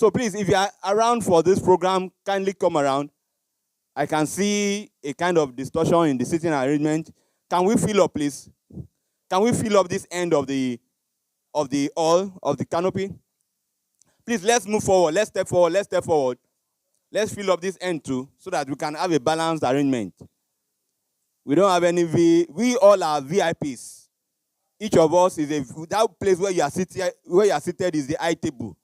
So please, if you are around for this program, kindly come around. I can see a kind of distortion in the seating arrangement. Can we fill up, please? Can we fill up this end of the hall, of the canopy? Please, let's move forward. Let's step forward. Let's step forward. Let's fill up this end too, so that we can have a balanced arrangement. We don't have any we all are VIPs. Each of us is that place where you are seated is the high table.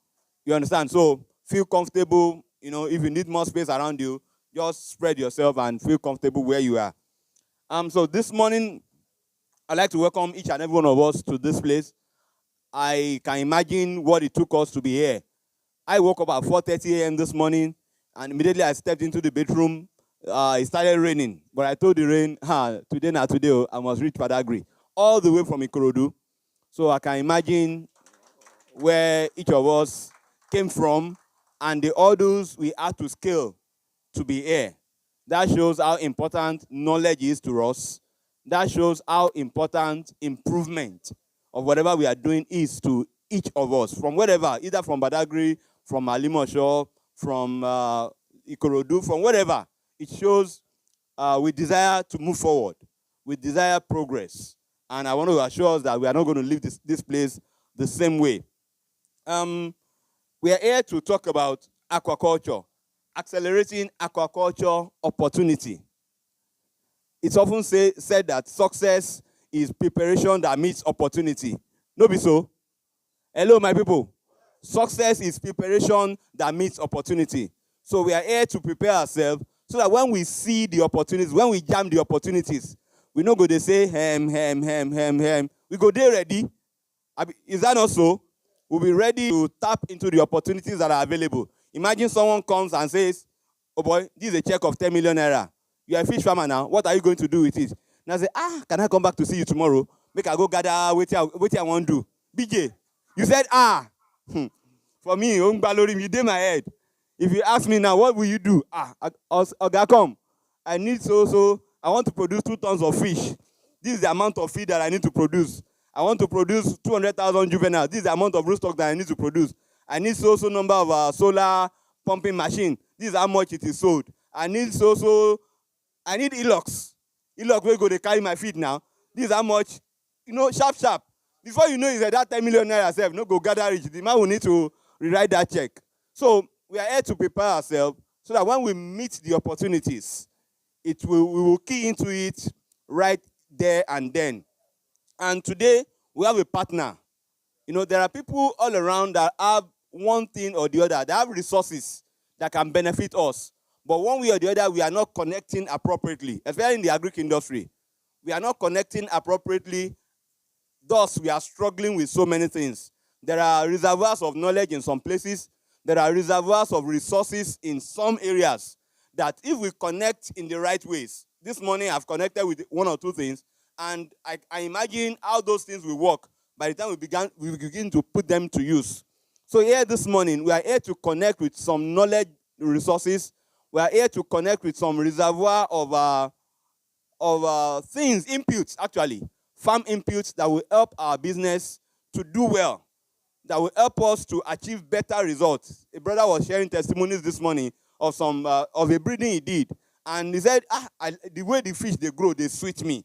You understand? So feel comfortable. You know, if you need more space around you, just spread yourself and feel comfortable where you are. So this morning, I'd like to welcome each and every one of us to this place. I can imagine what it took us to be here. I woke up at 4:30 a.m. this morning, and immediately I stepped into the bedroom. It started raining, but I told the rain, today I must reach Padagri, all the way from Ikorodu. So I can imagine where each of us came from and the hurdles we had to scale to be here. That shows how important knowledge is to us. That shows how important improvement of whatever we are doing is to each of us, from wherever, either from Badagry, from Alimosho, from Ikorodu, from wherever. It shows we desire to move forward. We desire progress. And I want to assure us that we are not going to leave this place the same way. We are here to talk about aquaculture, accelerating aquaculture opportunity. It's often said that success is preparation that meets opportunity. No be so? Hello, my people. Success is preparation that meets opportunity. So we are here to prepare ourselves so that when we see the opportunities, when we jam the opportunities, we no go to say, we go there ready. Is that not so? We'll be ready to tap into the opportunities that are available. Imagine someone comes and says, oh boy, this is a check of 10 million naira. You are a fish farmer now. What are you going to do with it? And I say, can I come back to see you tomorrow? Make I go gather what I want to do. BJ, you said, For me, you did my head. If you ask me now, what will you do? Oga, come. I need I want to produce 2 tons of fish. This is the amount of feed that I need to produce. I want to produce 200,000 juveniles. This is the amount of root stock that I need to produce. I need number of solar pumping machine. This is how much it is sold. I need I need Elox. Elox will go to carry my feed now. This is how much, sharp. Before you know, it's that 10 million naira self. No go gather rich. The man will need to rewrite that check. So we are here to prepare ourselves so that when we meet the opportunities, we will key into it right there and then. And today, we have a partner. There are people all around that have one thing or the other. They have resources that can benefit us. But one way or the other, we are not connecting appropriately, especially in the agric industry. We are not connecting appropriately. Thus, we are struggling with so many things. There are reservoirs of knowledge in some places. There are reservoirs of resources in some areas that if we connect in the right ways, this morning I've connected with 1 or 2 things, and I imagine how those things will work by the time we begin to put them to use. So here this morning, we are here to connect with some knowledge resources. We are here to connect with some reservoir of things, inputs actually, farm inputs that will help our business to do well, that will help us to achieve better results. A brother was sharing testimonies this morning of of a breeding he did, and he said, the way the fish they grow, they sweet me.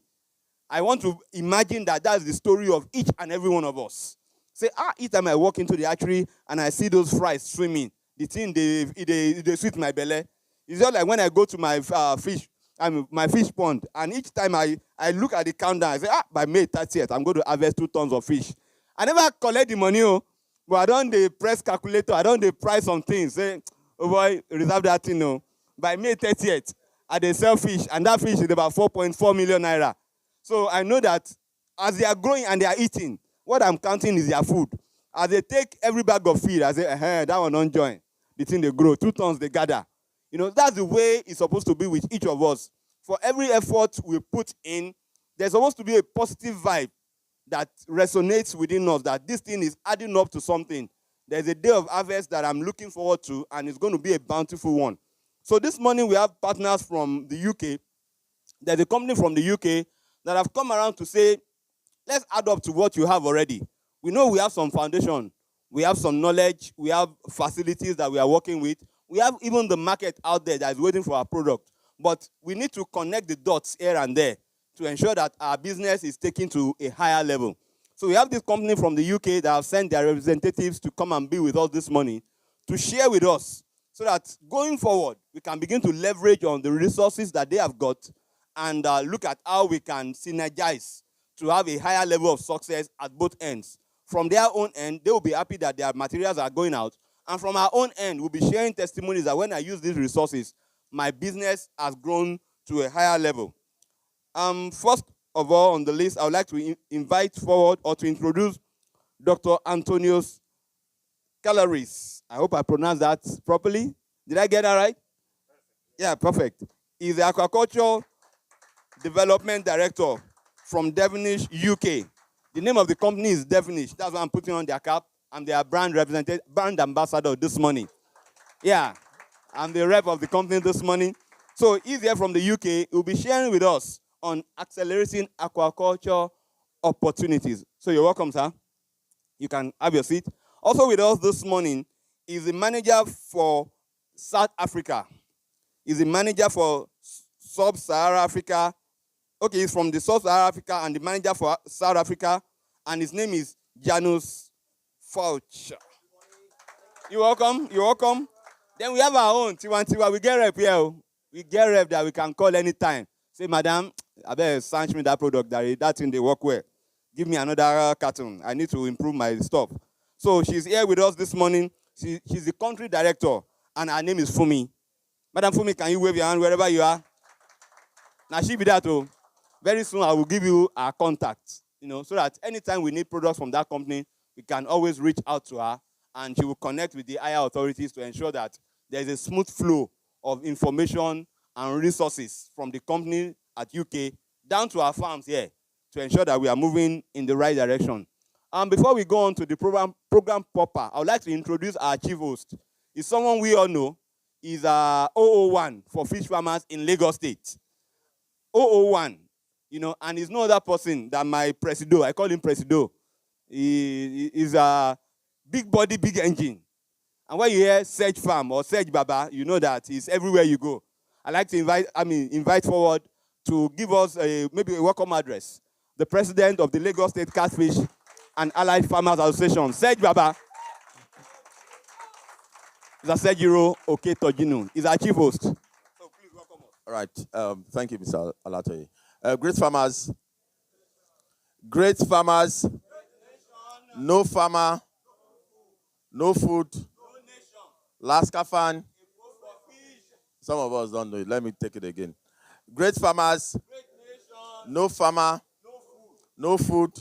I want to imagine that that's the story of each and every one of us. Say, each time I walk into the hatchery and I see those fries swimming, the thing they sweet my belly. It's just like when I go to my my fish pond, and each time I look at the countdown, I say, by May 30th, I'm going to harvest 2 tons of fish. I never collect the money, but I don't the press calculator, I don't the price on things. Say, oh boy, reserve that thing, By May 30th, I sell fish, and that fish is about 4.4 million naira. So I know that as they are growing and they are eating, what I'm counting is their food. As they take every bag of feed, I say, that one don't join. The thing they grow, 2 tons they gather. That's the way it's supposed to be with each of us. For every effort we put in, there's supposed to be a positive vibe that resonates within us, that this thing is adding up to something. There's a day of harvest that I'm looking forward to, and it's going to be a bountiful one. So this morning we have partners from the UK. There's a company from the UK that have come around to say, let's add up to what you have already. We know we have some foundation, We have some knowledge. We have facilities that we are working with. We have even the market out there that is waiting for our product. But we need to connect the dots here and there to ensure that our business is taken to a higher level. So we have this company from the UK that have sent their representatives to come and be with us this morning to share with us so that going forward, we can begin to leverage on the resources that they have got and look at how we can synergize to have a higher level of success at both ends. From their own end, they will be happy that their materials are going out. And from our own end, we'll be sharing testimonies that when I use these resources, my business has grown to a higher level. First of all on the list, I would like to invite forward or to introduce Dr. Antonios Calories. I hope I pronounced that properly. Did I get that right? Yeah, perfect. He's the Aquaculture Development Director from Devonish, UK. The name of the company is Devonish. That's why I'm putting on their cap. I'm their brand ambassador this morning. Yeah, I'm the rep of the company this morning. So he's here from the UK. He'll be sharing with us on accelerating aquaculture opportunities. So you're welcome, sir. You can have your seat. Also with us this morning is the manager for South Africa. He's the manager for Sub-Saharan Africa. Okay, he's from the Sub-Saharan Africa and the manager for South Africa. And his name is Janus Fauch. You're welcome. You're welcome. Then we have our own Tiwa. We get rep here. We get rep that we can call anytime. Say, madam, I better sanction me that product that thing they work well. Give me another carton. I need to improve my stuff. So she's here with us this morning. She's the country director, and her name is Fumi. Madam Fumi, can you wave your hand wherever you are? Now she be there too. Very soon I will give you our contact, so that anytime we need products from that company, we can always reach out to her, and she will connect with the higher authorities to ensure that there is a smooth flow of information and resources from the company at UK down to our farms here to ensure that we are moving in the right direction. Before we go on to the program proper, I would like to introduce our chief host. He's someone we all know. He's 001 for fish farmers in Lagos State. 001, and he's no other person than my Presido. I call him Presido. He's a big body, big engine. And when you hear Sedge Farm or Sedge Baba, you know that he's everywhere you go. I'd like to invite forward to give us maybe a welcome address. The president of the Lagos State Catfish and Allied Farmers Association, Sedge Baba. Is a Sejiro Oketojinu. He's our chief host. So please welcome us. All right. Thank you, Mr. Alatoye. Great farmers, no farmer, no food, last fan. Some of us don't know it. Let me take it again. Great farmers, no farmer, no food,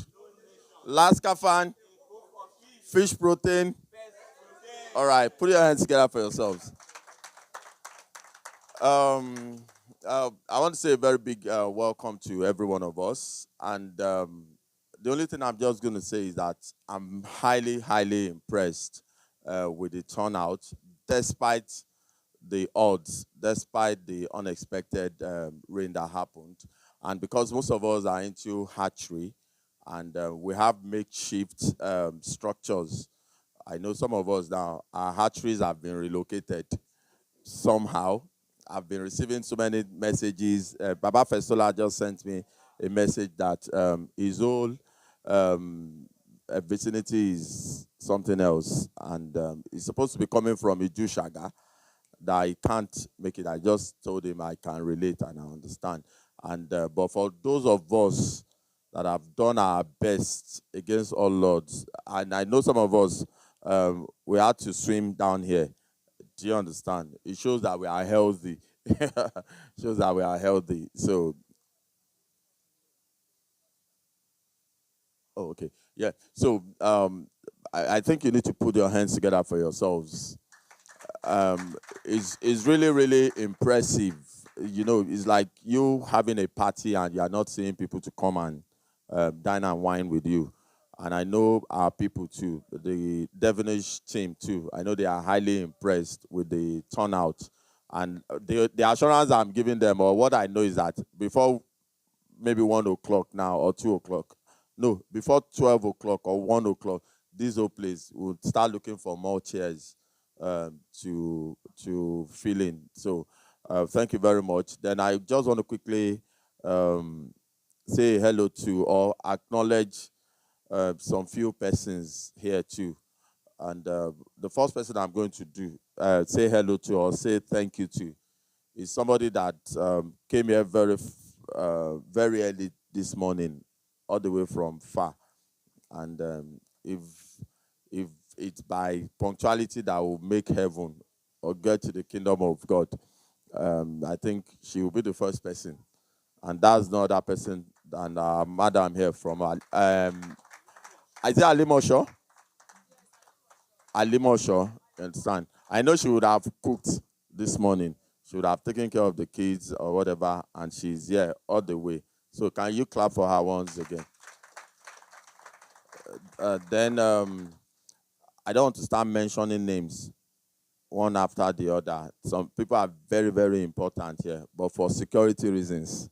last fan, fish protein. All right, put your hands together for yourselves. I want to say a very big welcome to every one of us. And the only thing I'm just going to say is that I'm highly, highly impressed with the turnout, despite the odds, despite the unexpected rain that happened. And because most of us are into hatchery, and we have makeshift structures. I know some of us now, our hatcheries have been relocated somehow. I've been receiving so many messages. Baba Festola just sent me a message that his whole vicinity is something else. And he's supposed to be coming from Ijushaga, that he can't make it. I just told him I can relate and I understand. And but for those of us that have done our best against all odds, and I know some of us, we had to swim down here. Do you understand? It shows that we are healthy. Shows that we are healthy. So, oh, okay. Yeah. So, I think you need to put your hands together for yourselves. It's really, really impressive. It's like you having a party and you are not seeing people to come and dine and wine with you. And I know our people too, the Devonish team too. I know they are highly impressed with the turnout. And the assurance I'm giving them, or what I know is that before maybe 1 o'clock now or 2 o'clock, no, before 12 o'clock or 1 o'clock, this whole place will start looking for more chairs to fill in. So thank you very much. Then I just want to quickly say hello to or acknowledge some few persons here too. And the first person I'm going to do say hello to or say thank you to is somebody that came here very early this morning, all the way from far. And if it's by punctuality that will make heaven or get to the kingdom of God, I think she will be the first person. And that's not that person than madam here from is it Alimosho? Alimosho, you understand? I know she would have cooked this morning. She would have taken care of the kids or whatever, and she's here all the way. So can you clap for her once again? Then I don't want to start mentioning names one after the other. Some people are very, very important here, but for security reasons,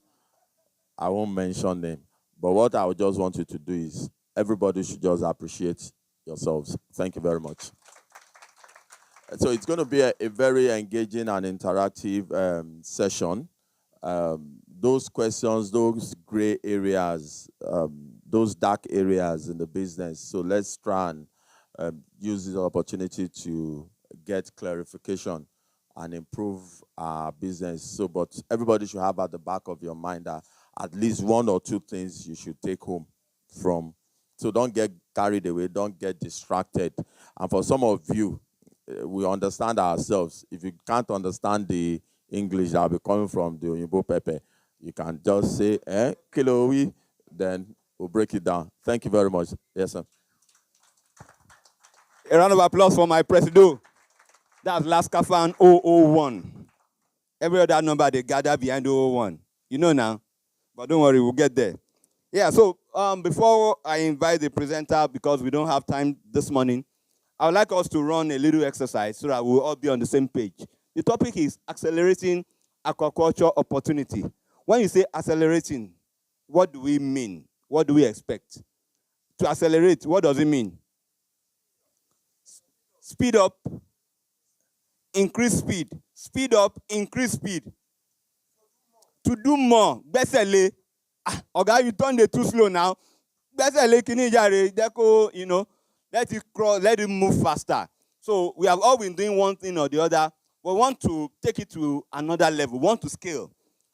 I won't mention them. But what I would just want you to do is everybody should just appreciate yourselves. Thank you very much. So it's going to be a very engaging and interactive session. Those questions, those gray areas, those dark areas in the business. So let's try and use this opportunity to get clarification and improve our business. So, but everybody should have at the back of your mind that at least one or two things you should take home from. So don't get carried away, don't get distracted. And for some of you, we understand ourselves. If you can't understand the English that will be coming from the Oyinbo Pepe, you can just say, Kilowi, then we'll break it down. Thank you very much. Yes, sir. A round of applause for my presido. That's last Kafan 001. Every other number they gather behind 001. You know now. But don't worry, we'll get there. Yeah, so before I invite the presenter, because we don't have time this morning, I would like us to run a little exercise so that we'll all be on the same page. The topic is accelerating aquaculture opportunity. When you say accelerating, what do we mean? What do we expect? To accelerate, what does it mean? Speed up, increase speed. Speed up, increase speed. To do more, gbẹ́sẹ̀lé. Oga, you turn it too slow now. Gbẹ́sẹ̀lé kini jàre, Deco, let it cross, let it move faster. So we have all been doing one thing or the other. We want to take it to another level. We want to scale.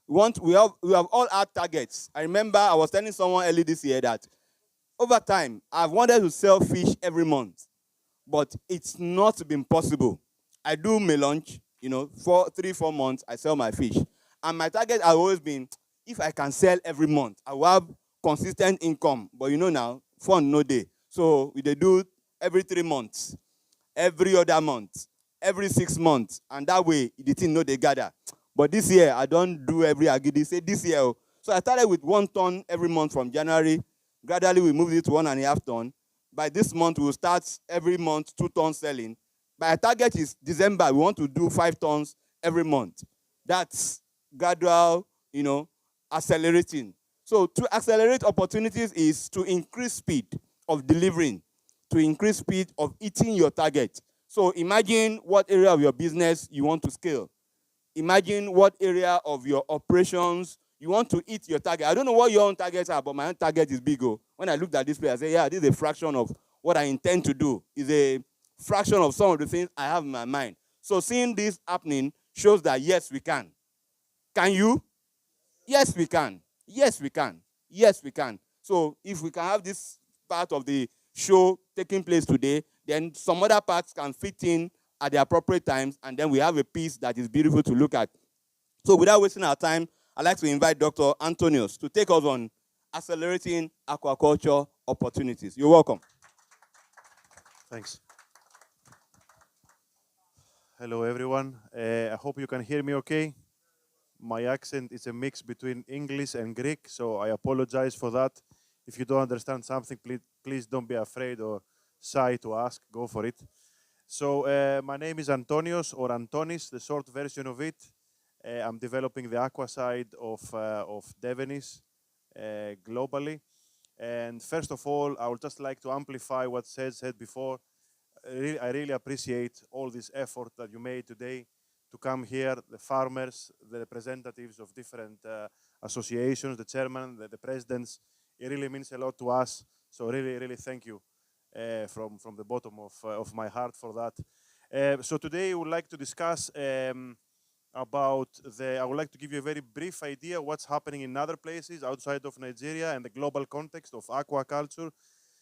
We have all our targets. I remember I was telling someone early this year that over time, I've wanted to sell fish every month, but it's not been possible. I do my lunch, 3-4 months, I sell my fish. And my target has always been, if I can sell every month, I will have consistent income. But now, fun no day. So they do every 3 months, every other month, every 6 months. And that way, the thing no they gather. But this year, I don't do every agidi. Say this year. So I started with 1 ton every month from January. Gradually, we moved it to 1.5 ton. By this month, we'll start every month 2 tons selling. My target is December. We want to do 5 tons every month. That's gradual, accelerating. So to accelerate opportunities is to increase speed of delivering, to increase speed of hitting your target. So imagine what area of your business you want to scale. Imagine what area of your operations you want to hit your target. I don't know what your own targets are, but my own target is big. When I looked at this place, I said, yeah, this is a fraction of what I intend to do. It's a fraction of some of the things I have in my mind. So seeing this happening shows that, yes, we can. Can you? Yes, we can. Yes, we can. Yes, we can. So if we can have this part of the show taking place today, then some other parts can fit in at the appropriate times, and then we have a piece that is beautiful to look at. So without wasting our time, I'd like to invite Dr. Antonius to take us on accelerating aquaculture opportunities. You're welcome. Thanks. Hello, everyone. I hope you can hear me okay. My accent is a mix between English and Greek, so I apologize for that. If you don't understand something, please don't be afraid or shy to ask. Go for it. So my name is Antonios or Antonis, the short version of it. I'm developing the aqua side of Devenis globally. And first of all, I would just like to amplify what said before. I really appreciate all this effort that you made today to come here, the farmers, the representatives of different associations, the chairman, the presidents. It really means a lot to us. So really, really thank you from the bottom of my heart for that. So today we would like to discuss I would like to give you a very brief idea what's happening in other places outside of Nigeria and the global context of aquaculture,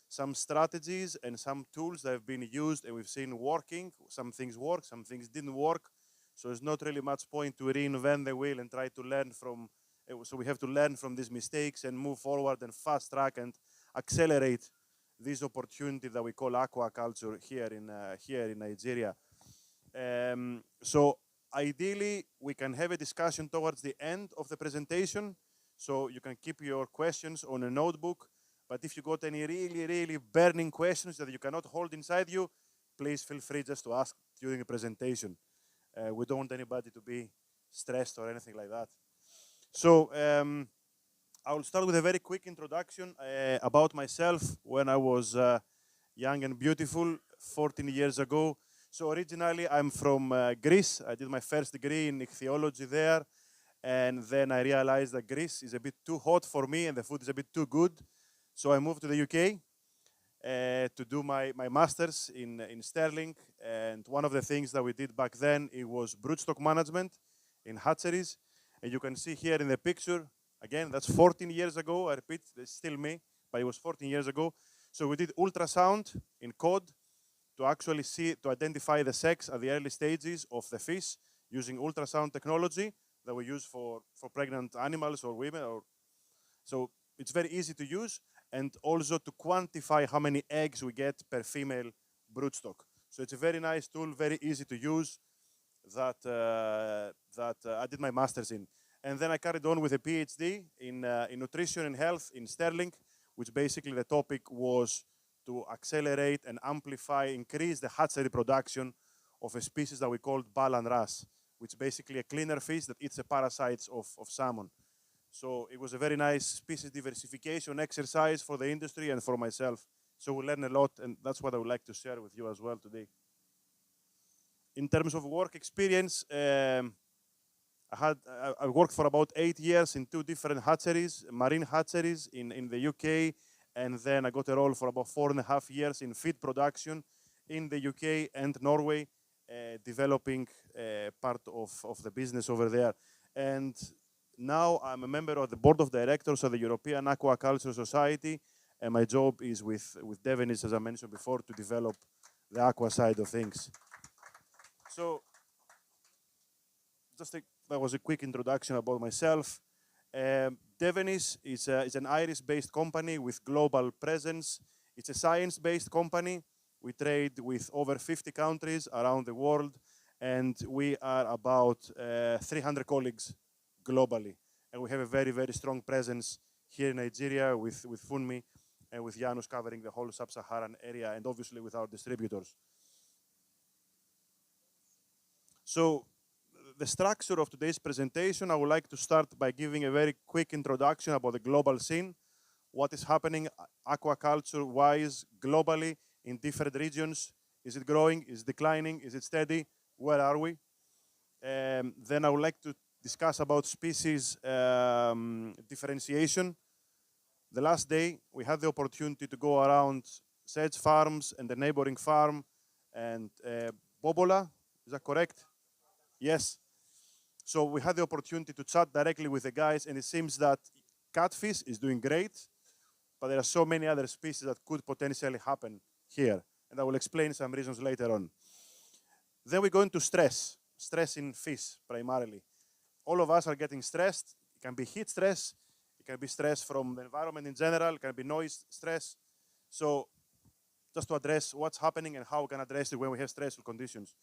some strategies and some tools that have been used and we've seen working. Some things work, some things didn't work. So there's not really much point to reinvent the wheel and try to learn from, so we have to learn from these mistakes and move forward and fast track and accelerate this opportunity that we call aquaculture here in Nigeria. So ideally, we can have a discussion towards the end of the presentation. So you can keep your questions on a notebook. But if you got any really, really burning questions that you cannot hold inside you, please feel free just to ask during the presentation. We don't want anybody to be stressed or anything like that. So I will start with a very quick introduction about myself when I was young and beautiful 14 years ago. So originally I'm from Greece. I did my first degree in ichthyology there. And then I realized that Greece is a bit too hot for me and the food is a bit too good. So I moved to the UK to do my master's in Sterling. And one of the things that we did back then, it was broodstock management in hatcheries. And you can see here in the picture, again, that's 14 years ago. I repeat, it's still me, but it was 14 years ago. So we did ultrasound in cod to actually to identify the sex at the early stages of the fish using ultrasound technology that we use for pregnant animals or women. So it's very easy to use, and also to quantify how many eggs we get per female broodstock. So it's a very nice tool, very easy to use, that I did my master's in. And then I carried on with a PhD in nutrition and health in Sterling, which basically the topic was to accelerate and amplify, increase the hatchery production of a species that we called Balan wrasse, which is basically a cleaner fish that eats the parasites of salmon. So it was a very nice species diversification exercise for the industry and for myself. So we learned a lot, and that's what I would like to share with you as well today. In terms of work experience, I worked for about 8 years in 2 different hatcheries, marine hatcheries in the UK, and then I got a role for about 4.5 years in feed production in the UK and Norway, developing part of the business over there. And now I'm a member of the board of directors of the European Aquaculture Society, and my job is with Devenis, as I mentioned before, to develop the aqua side of things. So that was a quick introduction about myself. Devenis is an Irish-based company with global presence. It's a science-based company. We trade with over 50 countries around the world, and we are about 300 colleagues globally. And we have a very, very strong presence here in Nigeria with Funmi and with Janus covering the whole sub-Saharan area, and obviously with our distributors. So the structure of today's presentation, I would like to start by giving a very quick introduction about the global scene, what is happening aquaculture-wise globally in different regions. Is it growing? Is it declining? Is it steady? Where are we? Then I would like to discuss about species differentiation. The last day, we had the opportunity to go around Sedge farms and the neighboring farm and Bobola, is that correct? Yes. So we had the opportunity to chat directly with the guys, and it seems that catfish is doing great, but there are so many other species that could potentially happen here. And I will explain some reasons later on. Then we go into stress in fish primarily. All of us are getting stressed. It can be heat stress. It can be stress from the environment in general. It can be noise stress. So just to address what's happening and how we can address it when we have stressful conditions.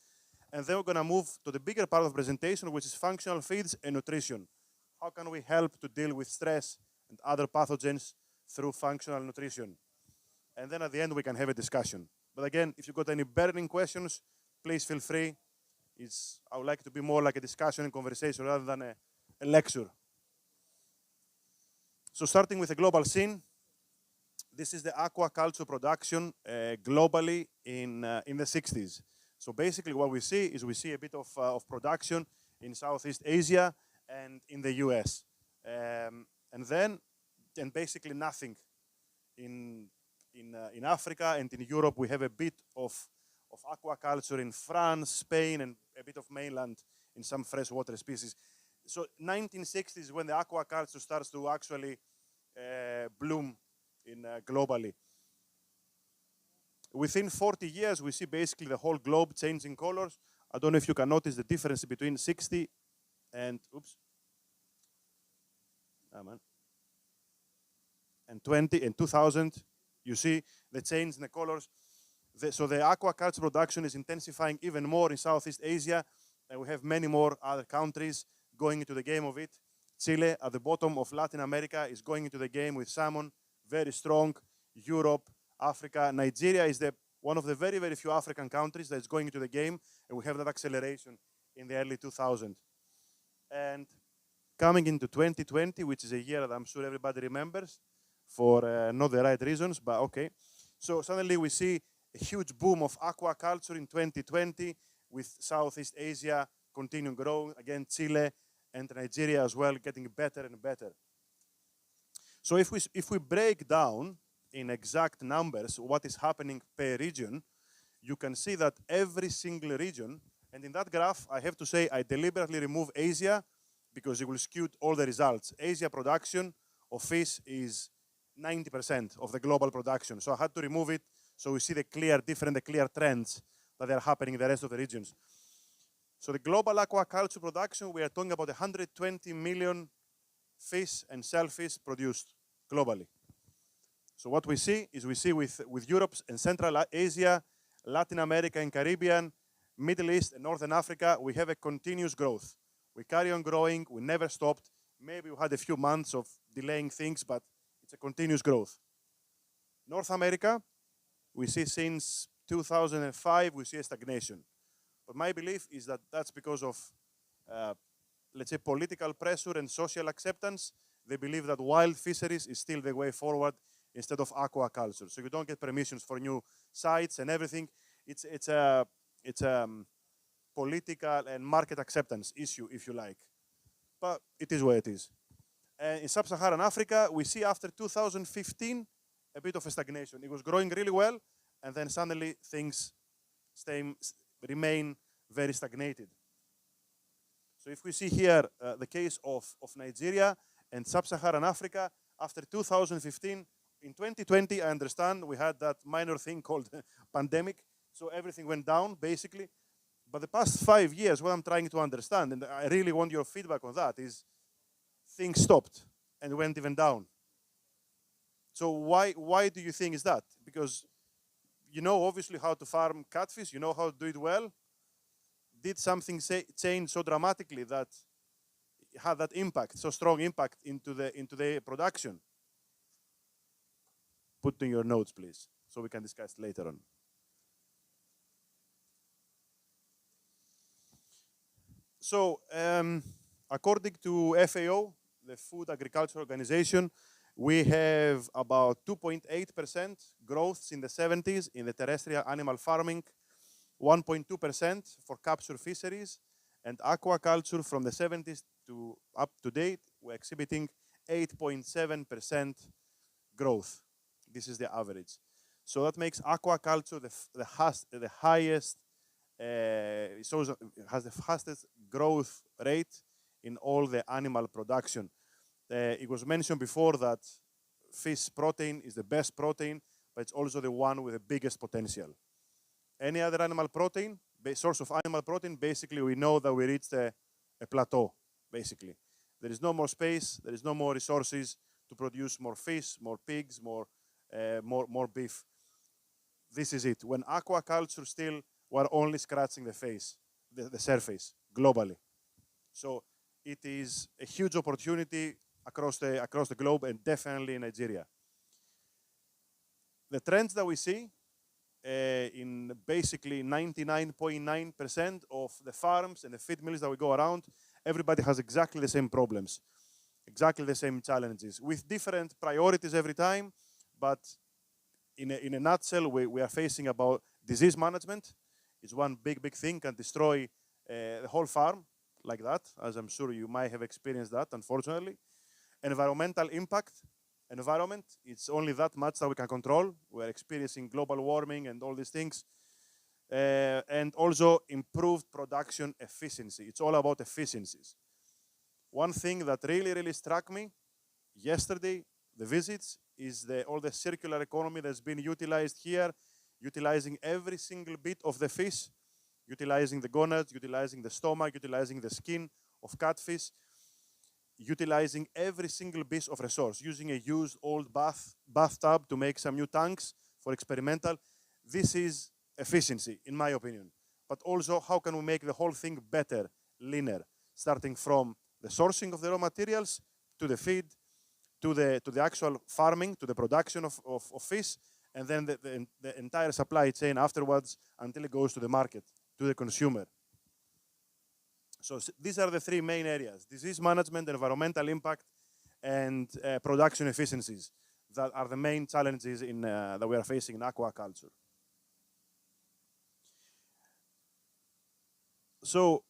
And then we're going to move to the bigger part of the presentation, which is functional feeds and nutrition. How can we help to deal with stress and other pathogens through functional nutrition? And then at the end, we can have a discussion. But again, if you've got any burning questions, please feel free. I would like to be more like a discussion and conversation rather than a lecture. So starting with the global scene, This is the aquaculture production globally in the 60s. So basically what we see a bit of production in Southeast Asia and in the US. And basically nothing in Africa, and in Europe we have a bit of aquaculture in France, Spain, and a bit of mainland in some freshwater species. So 1960s when the aquaculture starts to actually bloom globally. Within 40 years, we see basically the whole globe changing colors. I don't know if you can notice the difference between 60 and, and 20 and 2000. You see the change in the colors. So the aquaculture production is intensifying even more in Southeast Asia, and we have many more other countries going into the game of it. Chile, at the bottom of Latin America, is going into the game with salmon, very strong. Europe, Africa, Nigeria is one of the very, very few African countries that is going into the game, and we have that acceleration in the early 2000s. And coming into 2020, which is a year that I'm sure everybody remembers, for not the right reasons, but okay. So suddenly we see a huge boom of aquaculture in 2020, with Southeast Asia continuing growing, again Chile and Nigeria as well, getting better and better. So if we break down in exact numbers what is happening per region, you can see that every single region, and in that graph, I have to say I deliberately remove Asia because it will skew all the results. Asia production of fish is 90% of the global production. So I had to remove it so we see the clear trends that are happening in the rest of the regions. So the global aquaculture production, we are talking about 120 million fish and shellfish produced globally. So what we see is with Europe and Central Asia, Latin America and Caribbean, Middle East and Northern Africa, we have a continuous growth. We carry on growing, we never stopped. Maybe we had a few months of delaying things, but it's a continuous growth. North America, we see since 2005, we see a stagnation. But my belief is that that's because of, let's say, political pressure and social acceptance. They believe that wild fisheries is still the way forward instead of aquaculture. So you don't get permissions for new sites and everything. It's a political and market acceptance issue, if you like. But it is what it is. In Sub-Saharan Africa, we see after 2015 a bit of a stagnation. It was growing really well, and then suddenly things remain very stagnated. So if we see here the case of Nigeria and Sub-Saharan Africa, after 2015, in 2020, I understand we had that minor thing called pandemic, so everything went down, basically. But the past 5 years, what I'm trying to understand, and I really want your feedback on that, is things stopped and went even down. So why do you think is that? Because you know obviously how to farm catfish, you know how to do it well. Did something change so dramatically that it had that impact, so strong impact into the production? Put in your notes, please, so we can discuss later on. So, according to FAO, the Food Agriculture Organization, we have about 2.8% growth in the 70s in the terrestrial animal farming, 1.2% for capture fisheries, and aquaculture from the 70s to up to date, we're exhibiting 8.7% growth. This is the average. So that makes aquaculture the highest, has the fastest growth rate in all the animal production. It was mentioned before that fish protein is the best protein, but it's also the one with the biggest potential. Any other animal protein, source of animal protein, basically we know that we reached a plateau, basically. There is no more space, there is no more resources to produce more fish, more pigs, more beef. This is it. When aquaculture still, we're only scratching the surface, globally. So it is a huge opportunity across the globe, and definitely in Nigeria. The trends that we see in basically 99.9% of the farms and the feed mills that we go around, everybody has exactly the same problems, exactly the same challenges, with different priorities every time, but in a nutshell, we are facing about disease management. It's one big thing, can destroy the whole farm like that, as I'm sure you might have experienced that, unfortunately. Environmental impact. Environment, it's only that much that we can control. We're experiencing global warming and all these things. And also improved production efficiency. It's all about efficiencies. One thing that really struck me yesterday, the visits, is all the circular economy that's been utilized here, utilizing every single bit of the fish, utilizing the gonads, utilizing the stomach, utilizing the skin of catfish, utilizing every single bit of resource, using a used old bathtub to make some new tanks for experimental. This is efficiency, in my opinion. But also, how can we make the whole thing better, leaner, starting from the sourcing of the raw materials to the feed, to the actual farming, to the production of fish, and then the entire supply chain afterwards until it goes to the market, to the consumer. So these are the three main areas: disease management, environmental impact, and production efficiencies that are the main challenges that we are facing in aquaculture. So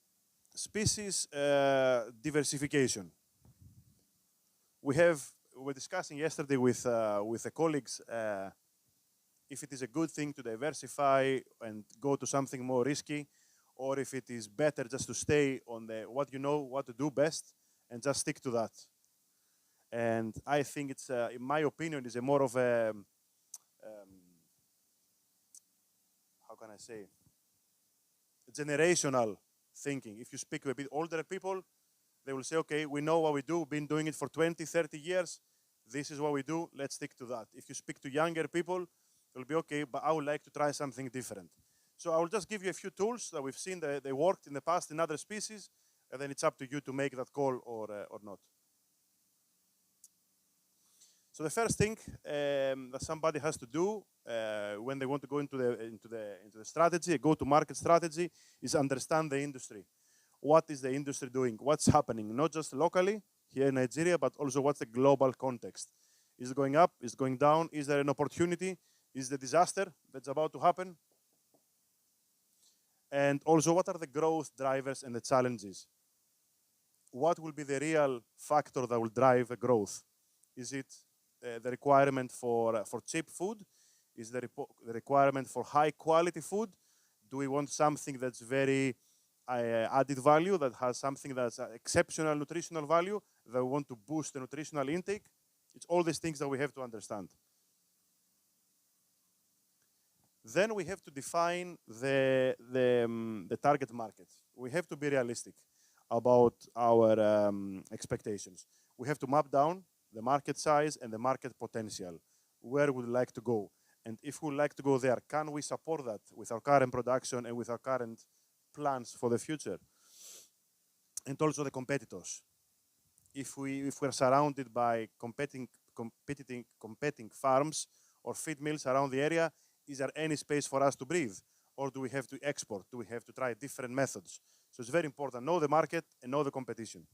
species diversification. We were discussing yesterday with the colleagues if it is a good thing to diversify and go to something more risky, or if it is better just to stay on what you know, what to do best, and just stick to that. And I think it's, in my opinion, is a more of a, how can I say, generational thinking. If you speak with a bit older people, they will say, okay, we know what we do, we've been doing it for 20, 30 years, this is what we do, let's stick to that. If you speak to younger people, they'll be okay, but I would like to try something different. So I will just give you a few tools that we've seen that they worked in the past in other species, and then it's up to you to make that call or not. So the first thing that somebody has to do when they want to go into the strategy, a go-to-market strategy, is understand the industry. What is the industry doing? What's happening? Not just locally here in Nigeria, but also what's the global context? Is it going up? Is it going down? Is there an opportunity? Is the disaster that's about to happen? And also, what are the growth drivers and the challenges? What will be the real factor that will drive the growth? Is it the requirement for cheap food? Is the requirement for high quality food? Do we want something that's very added value, that has something that's exceptional nutritional value, that we want to boost the nutritional intake? It's all these things that we have to understand. Then we have to define the target market. We have to be realistic about our expectations. We have to map down the market size and the market potential. Where would we like to go? And if we would like to go there, can we support that with our current production and with our current plans for the future? And also the competitors. If we're surrounded by competing farms or feed mills around the area, is there any space for us to breathe? Or do we have to export? Do we have to try different methods? So it's very important, know the market and know the competition.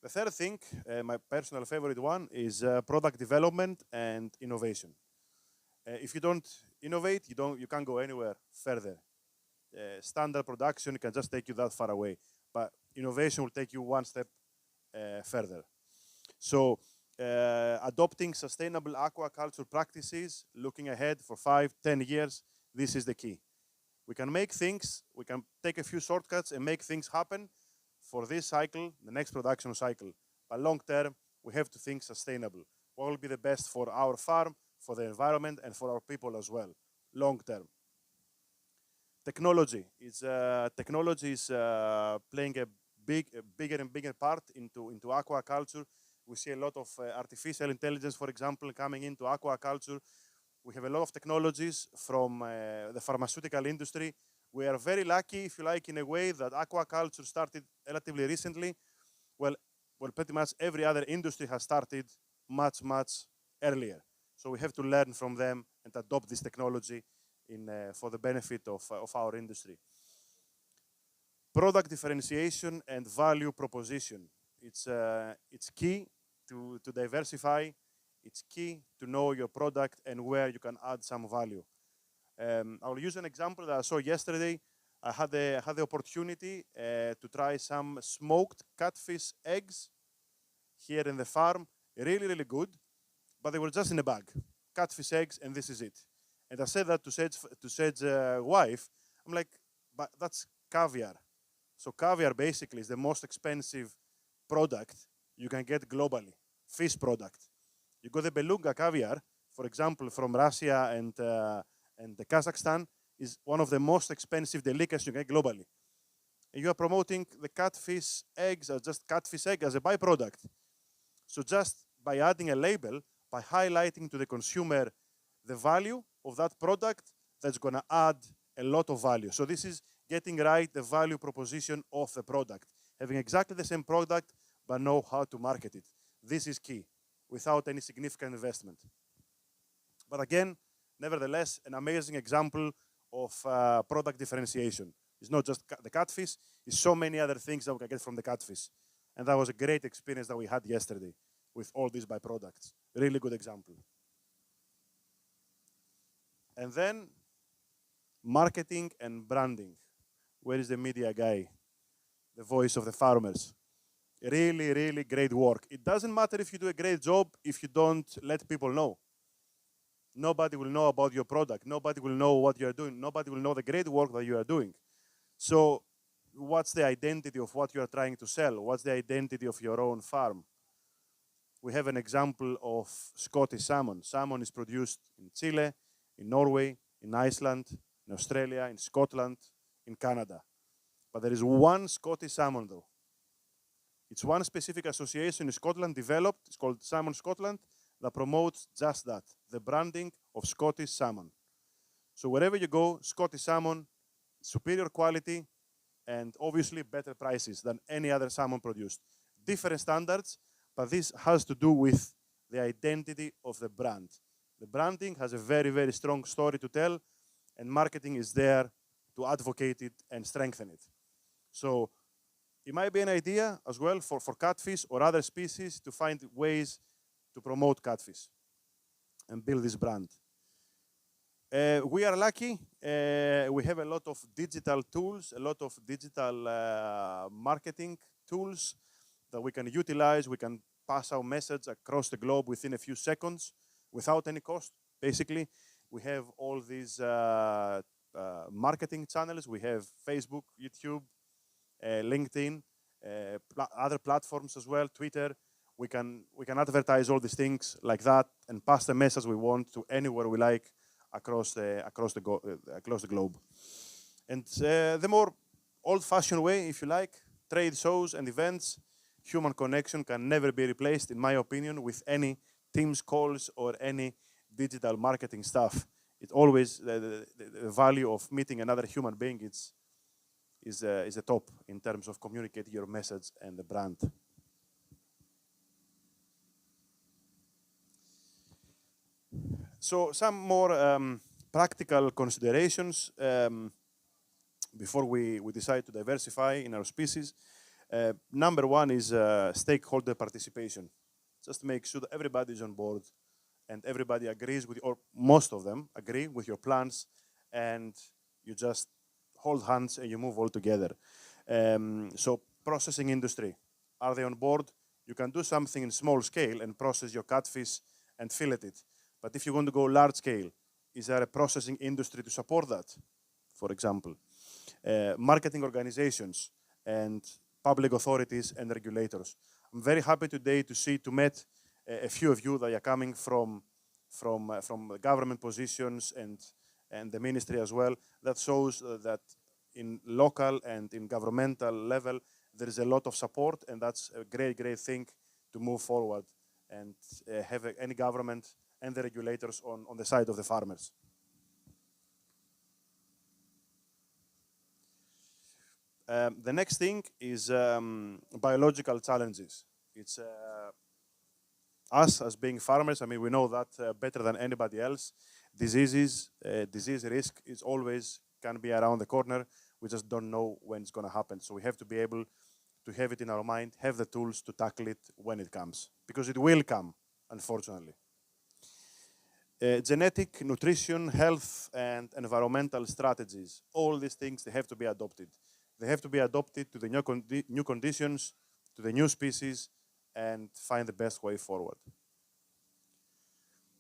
The third thing, my personal favorite one, is product development and innovation. If you don't innovate, you can't go anywhere further. Standard production can just take you that far away, but innovation will take you one step further. So adopting sustainable aquaculture practices, looking ahead for 5, 10 years, this is the key. We can make things, we can take a few shortcuts and make things happen for this cycle, the next production cycle. But long term, we have to think sustainable. What will be the best for our farm, for the environment, and for our people as well, long term. Technology is playing a bigger and bigger part into aquaculture. We see a lot of artificial intelligence, for example, coming into aquaculture. We have a lot of technologies from the pharmaceutical industry. We are very lucky, if you like, in a way that aquaculture started relatively recently. Well, pretty much every other industry has started much, much earlier. So we have to learn from them and adopt this technology for the benefit of our industry. Product differentiation and value proposition. It's key to diversify It's key to know your product and where you can add some value. I'll use an example that I saw yesterday. I had the opportunity to try some smoked catfish eggs here in the farm. Really, really good, but they were just in a bag. Catfish eggs, and this is it. And I said that to Sed's wife. I'm like, but that's caviar. So caviar basically is the most expensive product you can get globally, fish product. You got the beluga caviar, for example, from Russia and Kazakhstan, is one of the most expensive delicacies you get globally. And you are promoting the catfish eggs as just catfish egg as a byproduct. So just by adding a label, by highlighting to the consumer the value of that product, that's going to add a lot of value. So this is getting right the value proposition of the product. Having exactly the same product, but know how to market it. This is key, without any significant investment. But again, nevertheless, an amazing example of product differentiation. It's not just the catfish, it's so many other things that we can get from the catfish. And that was a great experience that we had yesterday with all these byproducts. Really good example. And then marketing and branding. Where is the media guy? The voice of the farmers. Really, really great work. It doesn't matter if you do a great job if you don't let people know. Nobody will know about your product. Nobody will know what you are doing. Nobody will know the great work that you are doing. So what's the identity of what you are trying to sell? What's the identity of your own farm? We have an example of Scottish salmon. Salmon is produced in Chile, in Norway, in Iceland, in Australia, in Scotland, in Canada. But there is one Scottish salmon though. It's one specific association in Scotland developed, it's called Salmon Scotland, that promotes just that, the branding of Scottish salmon. So wherever you go, Scottish salmon, superior quality, and obviously better prices than any other salmon produced. Different standards, but this has to do with the identity of the brand. The branding has a very, very strong story to tell, and marketing is there to advocate it and strengthen it. So it might be an idea as well for catfish or other species to find ways to promote catfish and build this brand. We are lucky. We have a lot of digital tools, a lot of digital marketing tools that we can utilize. We can pass our message across the globe within a few seconds without any cost, basically. We have all these marketing channels. We have Facebook, YouTube, LinkedIn, other platforms as well, Twitter. We can advertise all these things like that and pass the message we want to anywhere we like across the globe. And the more old-fashioned way, if you like, trade shows and events, human connection can never be replaced, in my opinion, with any Teams calls or any digital marketing stuff. It always, the value of meeting another human being is the top in terms of communicating your message and the brand. So some more practical considerations before we decide to diversify in our species. Number one is stakeholder participation. Just make sure that everybody is on board and everybody agrees with, or most of them agree with your plans, and you just hold hands and you move all together. So processing industry, are they on board? You can do something in small scale and process your catfish and fillet it. But if you want to go large scale, is there a processing industry to support that, for example? Marketing organizations and public authorities and regulators. I'm very happy today to meet a few of you that are coming from government positions and the ministry as well. That shows that in local and in governmental level, there is a lot of support, and that's a great, great thing to move forward and have any government and the regulators on the side of the farmers. The next thing is biological challenges. It's us as being farmers, I mean, we know that better than anybody else. Disease risk is always can be around the corner. We just don't know when it's going to happen. So we have to be able to have it in our mind, have the tools to tackle it when it comes. Because it will come, unfortunately. Genetic, nutrition, health, and environmental strategies. All these things, they have to be adopted. They have to be adopted to the new conditions, to the new species, and find the best way forward.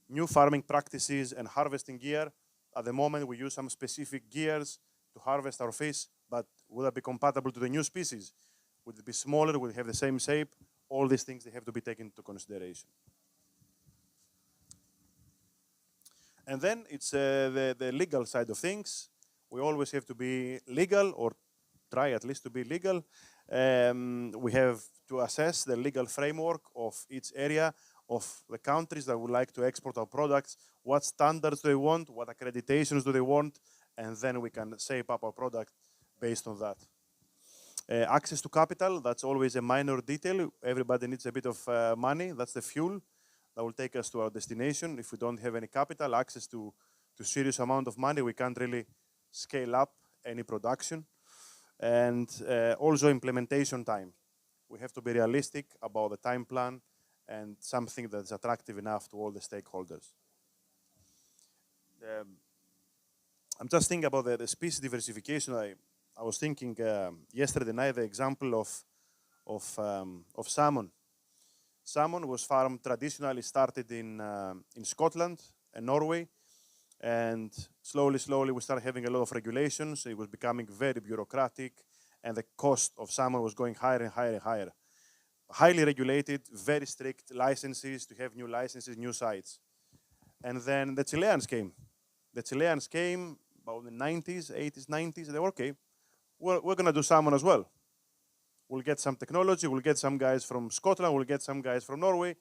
New farming practices and harvesting gear. At the moment, we use some specific gears to harvest our fish, but will that be compatible to the new species? Would it be smaller? Will it have the same shape? All these things, they have to be taken into consideration. And then it's the legal side of things. We always have to be legal, or try at least to be legal. We have to assess the legal framework of each area, of the countries that would like to export our products, what standards do they want, what accreditations do they want, and then we can shape up our product based on that. Access to capital, that's always a minor detail. Everybody needs a bit of money. That's the fuel that will take us to our destination. If we don't have any capital, access to serious amount of money, we can't really scale up any production. And also implementation time. We have to be realistic about the time plan and something that's attractive enough to all the stakeholders. I'm just thinking about the species diversification. I was thinking yesterday night the example of salmon. Salmon was farmed traditionally started in Scotland and Norway, and slowly we started having a lot of regulations. It was becoming very bureaucratic, and the cost of salmon was going higher and higher and higher. Highly regulated, very strict licenses to have new licenses, new sites. And then the Chileans came. The Chileans came about the 90s, 80s, 90s. They were okay. We're going to do salmon as well. We'll get some technology. We'll get some guys from Scotland. We'll get some guys from Norway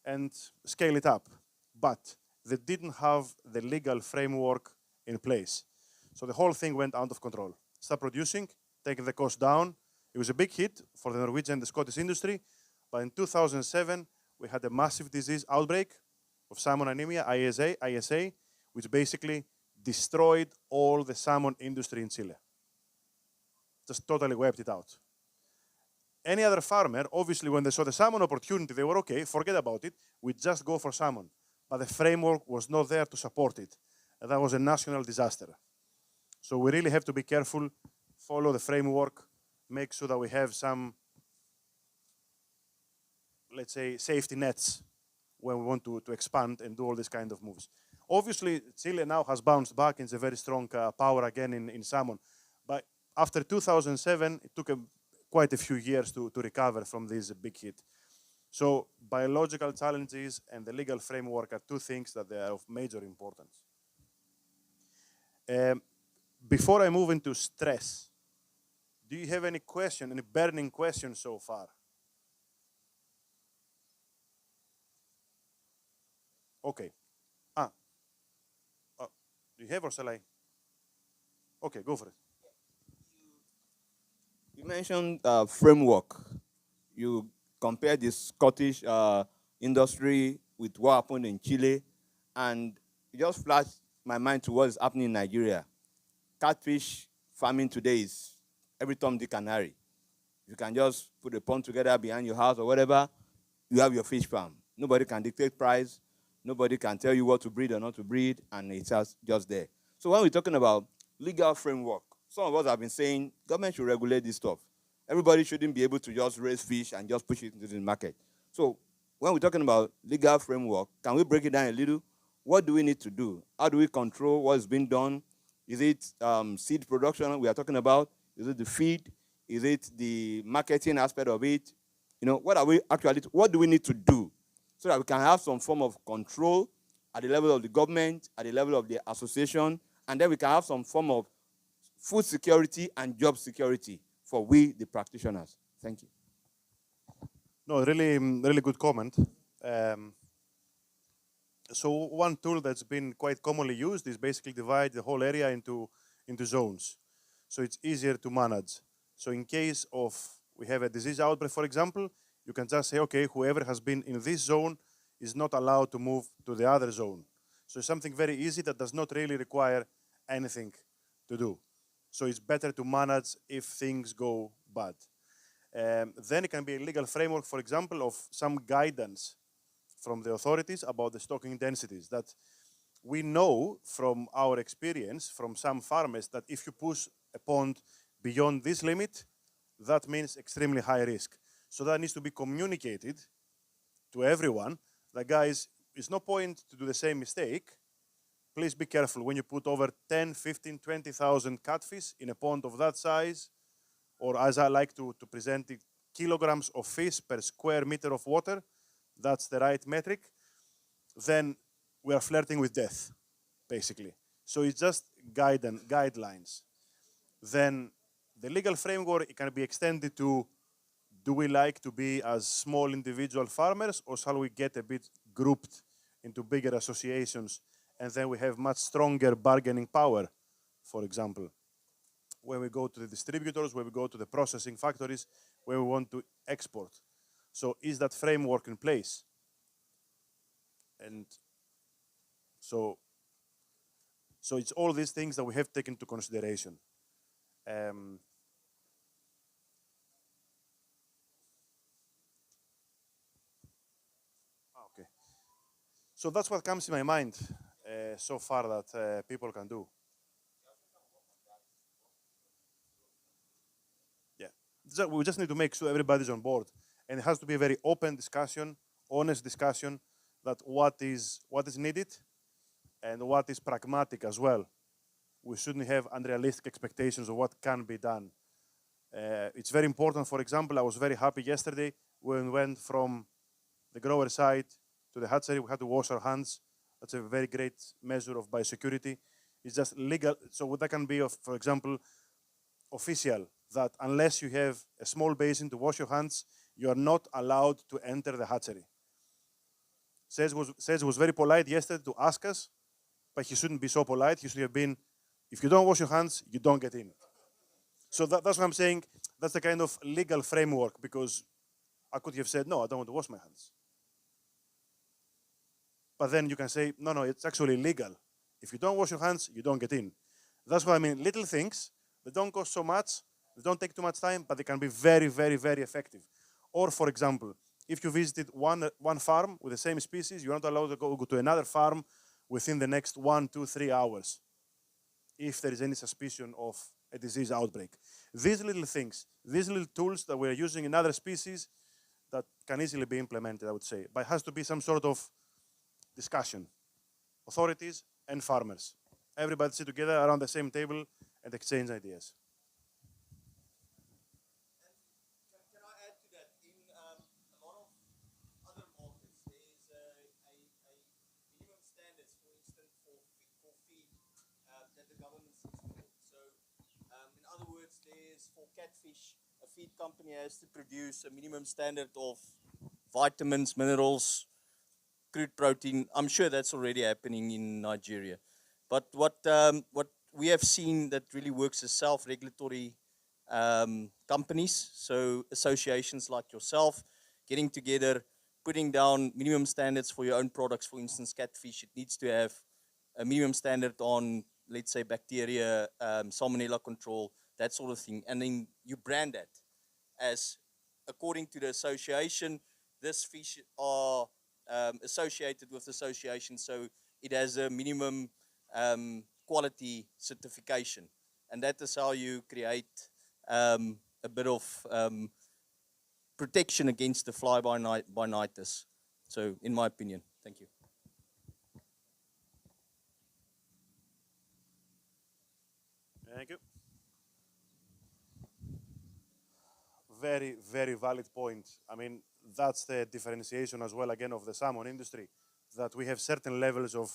and scale it up. But they didn't have the legal framework in place. So the whole thing went out of control. Start producing, taking the cost down. It was a big hit for the Norwegian and the Scottish industry. But in 2007, we had a massive disease outbreak of salmon anemia, ISA, which basically destroyed all the salmon industry in Chile. Just totally wiped it out. Any other farmer, obviously, when they saw the salmon opportunity, they were okay, forget about it, we just go for salmon. But the framework was not there to support it. And that was a national disaster. So we really have to be careful, follow the framework, make sure that we have some, let's say, safety nets when we want to expand and do all these kind of moves. Obviously, Chile now has bounced back and is a very strong power again in salmon. But after 2007, it took quite a few years to recover from this big hit. So biological challenges and the legal framework are two things that they are of major importance. Before I move into stress, do you have any question, any burning questions so far? Okay. Do you have or shall I? Okay, go for it. You mentioned framework. You compared the Scottish industry with what happened in Chile, and it just flashed my mind to what is happening in Nigeria. Catfish farming today is every Tom, Dick, and Harry. You can just put a pond together behind your house or whatever, you have your fish farm. Nobody can dictate price. Nobody can tell you what to breed or not to breed, and it's just there. So when we're talking about legal framework, some of us have been saying government should regulate this stuff. Everybody shouldn't be able to just raise fish and just push it into the market. So when we're talking about legal framework, can we break it down a little? What do we need to do? How do we control what's being done? Is it seed production we are talking about? Is it the feed? Is it the marketing aspect of it? You know, what do we need to do so that we can have some form of control at the level of the government, at the level of the association, and then we can have some form of food security and job security for we, the practitioners. Thank you. No, really good comment. So one tool that's been quite commonly used is basically divide the whole area into zones. So it's easier to manage. So in case of we have a disease outbreak, for example, you can just say, okay, whoever has been in this zone is not allowed to move to the other zone. So it's something very easy that does not really require anything to do. So it's better to manage if things go bad. Then it can be a legal framework, for example, of some guidance from the authorities about the stocking densities. That we know from our experience from some farmers that if you push a pond beyond this limit, that means extremely high risk. So that needs to be communicated to everyone that, guys, it's no point to do the same mistake. Please be careful when you put over 10, 15, 20,000 catfish in a pond of that size, or as I like to present it, kilograms of fish per square meter of water. That's the right metric. Then we are flirting with death, basically. So it's just guidelines. Then the legal framework, it can be extended to, do we like to be as small individual farmers, or shall we get a bit grouped into bigger associations, and then we have much stronger bargaining power, for example, when we go to the distributors, when we go to the processing factories, when we want to export. So is that framework in place? And so it's all these things that we have taken into consideration. Okay. So that's what comes in my mind so far that people can do. Yeah, we just need to make sure everybody's on board, and it has to be a very open discussion, honest discussion, that what is needed and what is pragmatic as well. We shouldn't have unrealistic expectations of what can be done. It's very important. For example, I was very happy yesterday when we went from the grower side to the hatchery. We had to wash our hands. That's a very great measure of biosecurity. It's just legal. So that can be, for example, official, that unless you have a small basin to wash your hands, you are not allowed to enter the hatchery. Says was very polite yesterday to ask us, but he shouldn't be so polite. He should have been, if you don't wash your hands, you don't get in. So that's what I'm saying. That's the kind of legal framework, because I could have said, no, I don't want to wash my hands. But then you can say, no, it's actually legal. If you don't wash your hands, you don't get in. That's what I mean. Little things, they don't cost so much, they don't take too much time, but they can be very, very, very effective. Or, for example, if you visited one farm with the same species, you're not allowed to go to another farm within the next 1, 2, 3 hours if there is any suspicion of a disease outbreak. These little things, these little tools that we're using in other species that can easily be implemented, I would say. But it has to be some sort of discussion. Authorities and farmers. Everybody sit together around the same table and exchange ideas. Can I add to that? In a lot of other markets, there is a minimum standards, for instance, for feed that the government sets forth. So, in other words, there's for catfish, a feed company has to produce a minimum standard of vitamins, minerals, crude protein. I'm sure that's already happening in Nigeria. But what we have seen that really works is self-regulatory companies, so associations like yourself, getting together, putting down minimum standards for your own products. For instance, catfish, it needs to have a minimum standard on, let's say, bacteria, salmonella control, that sort of thing. And then you brand that as, according to the association, this fish are associated with the association, so it has a minimum quality certification. And that is how you create a bit of protection against the fly-by-nighters. So, in my opinion, thank you. Thank you. Very, very valid point. I mean, that's the differentiation as well, again, of the salmon industry, that we have certain levels of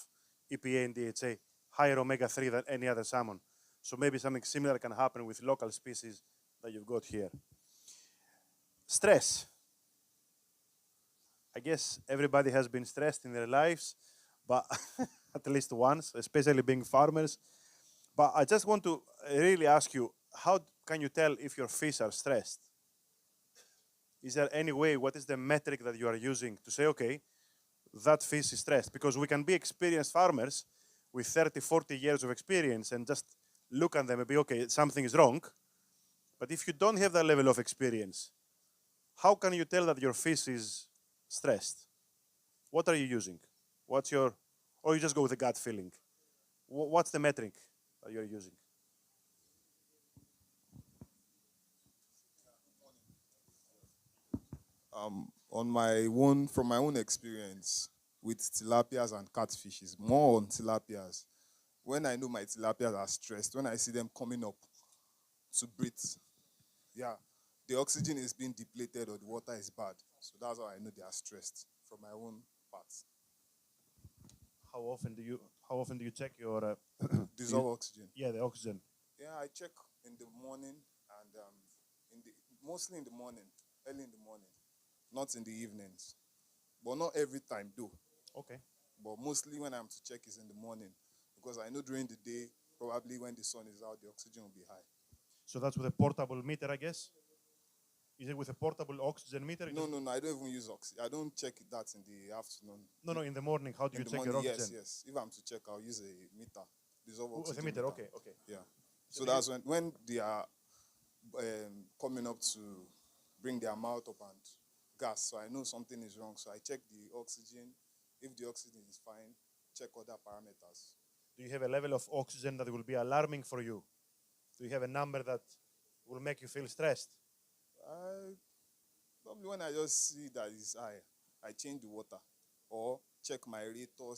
EPA and DHA, higher omega-3 than any other salmon. So maybe something similar can happen with local species that you've got here. Stress. I guess everybody has been stressed in their lives, but at least once, especially being farmers. But I just want to really ask you, how can you tell if your fish are stressed? Is there any way, what is the metric that you are using to say, okay, that fish is stressed? Because we can be experienced farmers with 30, 40 years of experience and just look at them and be, okay, something is wrong. But if you don't have that level of experience, how can you tell that your fish is stressed? What are you using? What's your Or you just go with a gut feeling? What's the metric that you're using? From my own experience with tilapias and catfishes, more on tilapias. When I know my tilapias are stressed, when I see them coming up to breathe, yeah, the oxygen is being depleted or the water is bad. So that's how I know they are stressed from my own parts. How often do you check your Dissolve oxygen. yeah, the oxygen? Yeah, I check in the morning and mostly in the morning, early in the morning, not in the evenings, but not every time though. Okay. But mostly when I'm to check is in the morning because I know during the day, probably when the sun is out, the oxygen will be high. So that's with a portable meter, I guess? Is it with a portable oxygen meter? No, I don't even use oxygen. I don't check that in the afternoon. No, in the morning. How do you In the check your morning, oxygen? yes. If I'm to check, I'll use a meter. Dissolve With a oxygen meter, okay. Yeah. So that's when they are coming up to bring their mouth up and gas. So I know something is wrong. So I check the oxygen. If the oxygen is fine, check other parameters. Do you have a level of oxygen that will be alarming for you? Do you have a number that will make you feel stressed? Probably when I just see that it's high, I change the water or check my aerator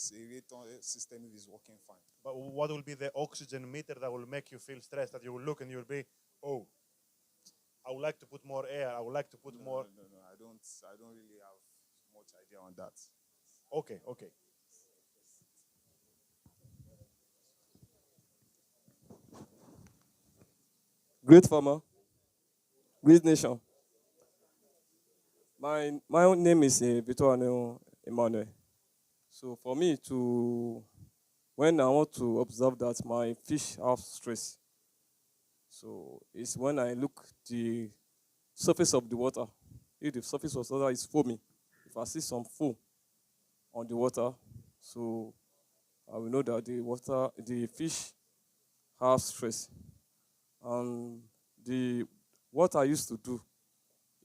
system if it's working fine. But what will be the oxygen meter that will make you feel stressed? That you will look and you'll be, oh, I would like to put more air. I would like to put more. No. I don't really have much idea on that. Okay. Great farmer, great nation. My own name is Victor Emmanuel. So for me to, when I want to observe that my fish have stress, so it's when I look the surface of the water. If the surface of the water is foamy, if I see some foam on the water, so I will know that the fish have stress. And what I used to do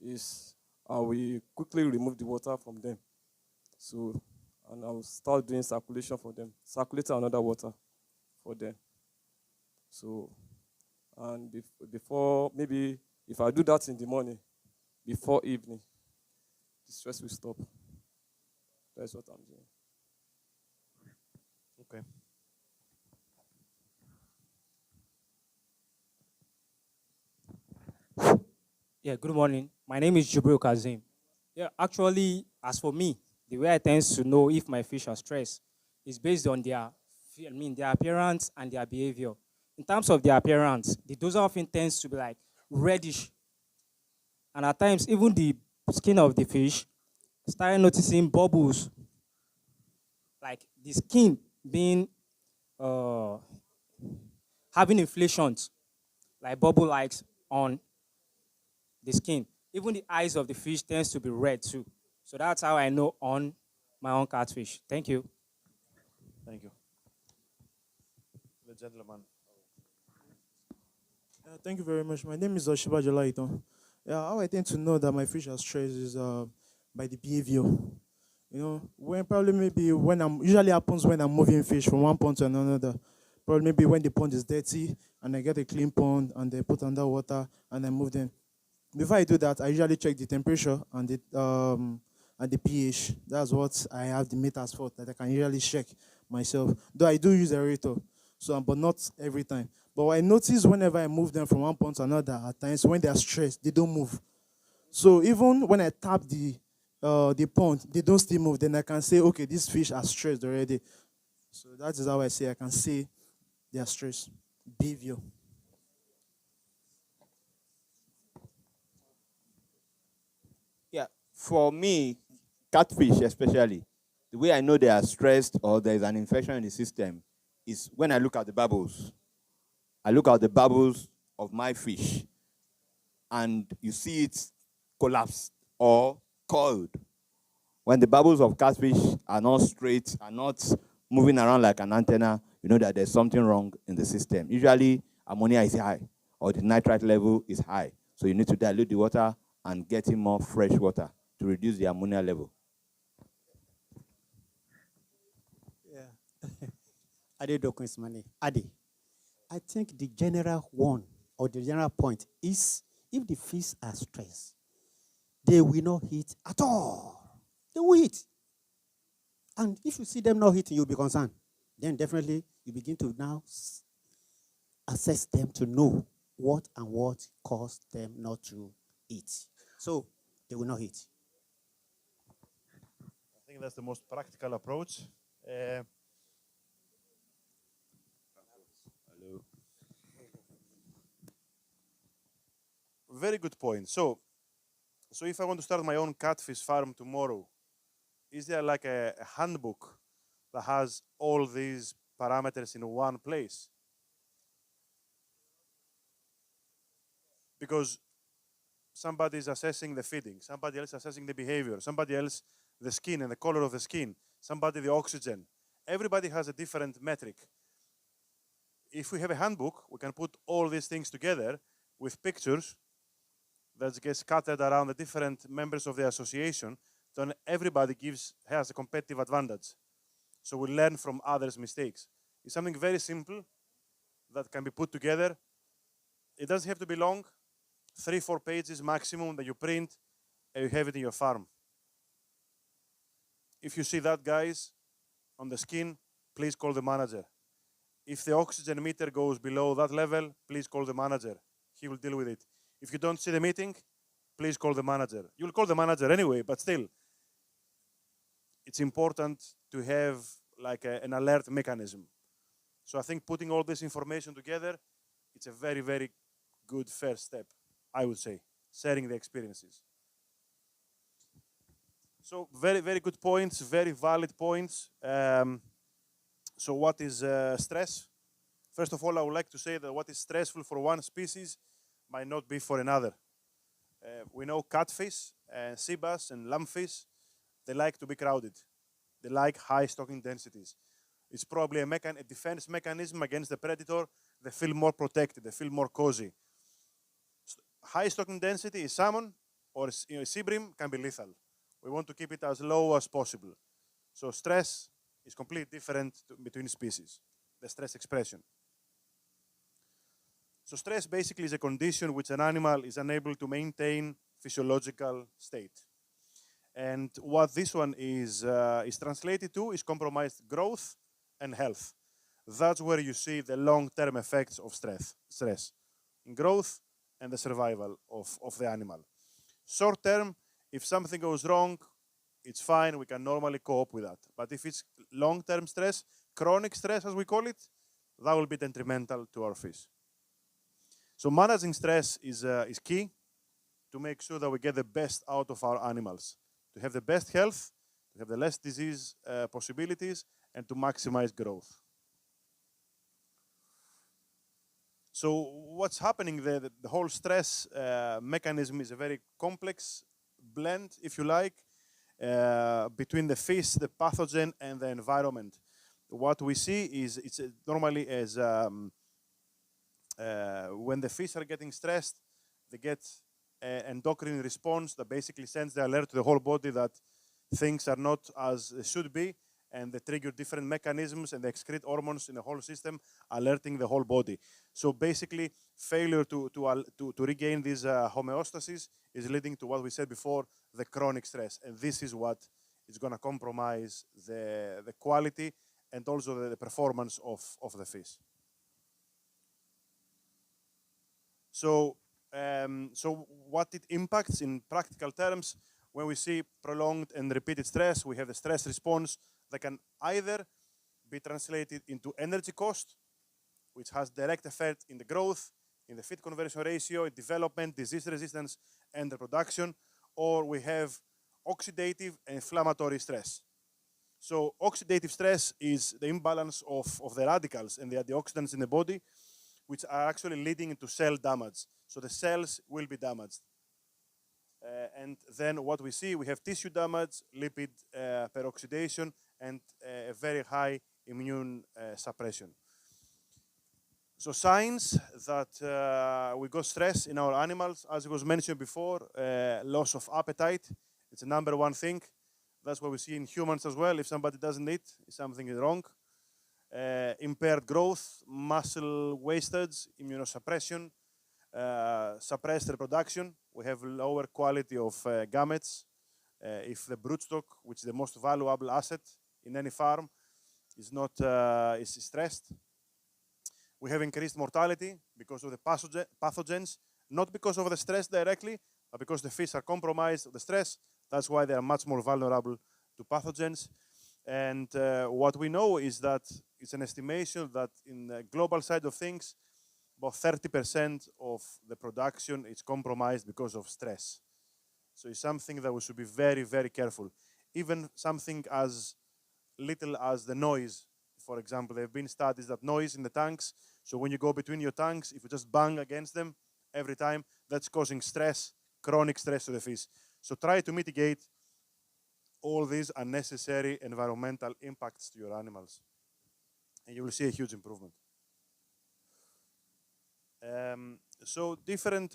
is I will quickly remove the water from them. So, and I will start doing circulation for them, circulate another water for them. So, and before, maybe if I do that in the morning, before evening, the stress will stop. That's what I'm doing. Okay. Yeah, good morning. My name is Jubril Kazim. Yeah, actually, as for me, the way I tend to know if my fish are stressed is based on their appearance and their behavior. In terms of their appearance, the dorsal fin tends to be like reddish, and at times even the skin of the fish started noticing bubbles, like the skin being uh, having inflations, like bubble likes on the skin. Even the eyes of the fish tends to be red too. So that's how I know on my own catfish. Thank you. Thank you. The gentleman. Thank you very much. My name is Oshiba Jolaito. Yeah, how I tend to know that my fish are stressed is by the behavior. You know, when probably maybe when I'm usually happens when I'm moving fish from one pond to another. Probably maybe when the pond is dirty and I get a clean pond and they put under water and I move them. Before I do that, I usually check the temperature and the pH. That's what I have the meters for that I can usually check myself. Though I do use aerator, but not every time. But what I notice whenever I move them from one pond to another, at times when they are stressed, they don't move. So even when I tap the pond, they don't still move. Then I can say, okay, these fish are stressed already. So that is how I say I can say they are stressed. Behavior. Yeah, for me, catfish especially, the way I know they are stressed or there is an infection in the system is when I look at the bubbles. I look at the bubbles of my fish and you see it collapsed or coiled. When the bubbles of catfish are not straight, are not moving around like an antenna, you know that there's something wrong in the system. Usually, ammonia is high or the nitrite level is high. So you need to dilute the water and get in more fresh water to reduce the ammonia level. Yeah. Ade Dokunsmani. Ade. I think the general one or the general point is if the fish are stressed, they will not eat at all. They will eat. And if you see them not eating, you'll be concerned. Then definitely you begin to now assess them to know what and what caused them not to eat. So they will not eat. I think that's the most practical approach. Uh, Hello. Very good point. So if I want to start my own catfish farm tomorrow, is there like a handbook that has all these parameters in one place? Because somebody is assessing the feeding, somebody else assessing the behavior, somebody else the skin and the color of the skin, somebody the oxygen. Everybody has a different metric. If we have a handbook, we can put all these things together with pictures that get scattered around the different members of the association, then everybody has a competitive advantage. So we learn from others' mistakes. It's something very simple that can be put together. It doesn't have to be long, 3-4 pages maximum that you print and you have it in your farm. If you see that, guys, on the skin, please call the manager. If the oxygen meter goes below that level, please call the manager. He will deal with it. If you don't see the meeting, please call the manager. You'll call the manager anyway, but still, it's important to have like an alert mechanism. So I think putting all this information together, it's a very, very good first step, I would say, sharing the experiences. So very, very good points, very valid points. So what is stress? First of all, I would like to say that what is stressful for one species might not be for another. We know catfish, sea bass, and lumpfish, they like to be crowded. They like high stocking densities. It's probably a defense mechanism against the predator. They feel more protected, they feel more cozy. High stocking density is salmon or sea bream can be lethal. We want to keep it as low as possible. So stress is completely different between species, the stress expression. So stress basically is a condition which an animal is unable to maintain physiological state. And what this one is translated to is compromised growth and health. That's where you see the long-term effects of stress in growth and the survival of the animal. Short-term, if something goes wrong, it's fine, we can normally cope with that. But if it's long-term stress, chronic stress as we call it, that will be detrimental to our fish. So managing stress is key to make sure that we get the best out of our animals, to have the best health, to have the less disease possibilities, and to maximize growth. So what's happening there, the whole stress mechanism is a very complex blend, if you like, between the fish, the pathogen, and the environment. What we see is it's normally as when the fish are getting stressed, they get an endocrine response that basically sends the alert to the whole body that things are not as they should be, and they trigger different mechanisms and they excrete hormones in the whole system, alerting the whole body. So basically, failure to regain this homeostasis is leading to what we said before, the chronic stress. And this is what is going to compromise the quality and also the performance of the fish. So what it impacts in practical terms, when we see prolonged and repeated stress, we have the stress response that can either be translated into energy cost, which has direct effect in the growth, in the feed conversion ratio, in development, disease resistance, and reproduction, or we have oxidative and inflammatory stress. So oxidative stress is the imbalance of the radicals and the antioxidants in the body, which are actually leading into cell damage. So the cells will be damaged. And then what we see, we have tissue damage, lipid peroxidation, and a very high immune suppression. So signs that we got stress in our animals, as it was mentioned before, loss of appetite. It's the number one thing. That's what we see in humans as well. If somebody doesn't eat, something is wrong. impaired growth, muscle wastage, immunosuppression, suppressed reproduction. We have lower quality of gametes. If the broodstock, which is the most valuable asset in any farm, is not is stressed. We have increased mortality because of the pathogens, not because of the stress directly, but because the fish are compromised of the stress. That's why they are much more vulnerable to pathogens. And what we know is that it's an estimation that in the global side of things, about 30% of the production is compromised because of stress. So it's something that we should be very, very careful. Even something as little as the noise. For example, there have been studies that noise in the tanks. So when you go between your tanks, if you just bang against them every time, that's causing stress, chronic stress to the fish. So try to mitigate all these unnecessary environmental impacts to your animals. And you will see a huge improvement. So different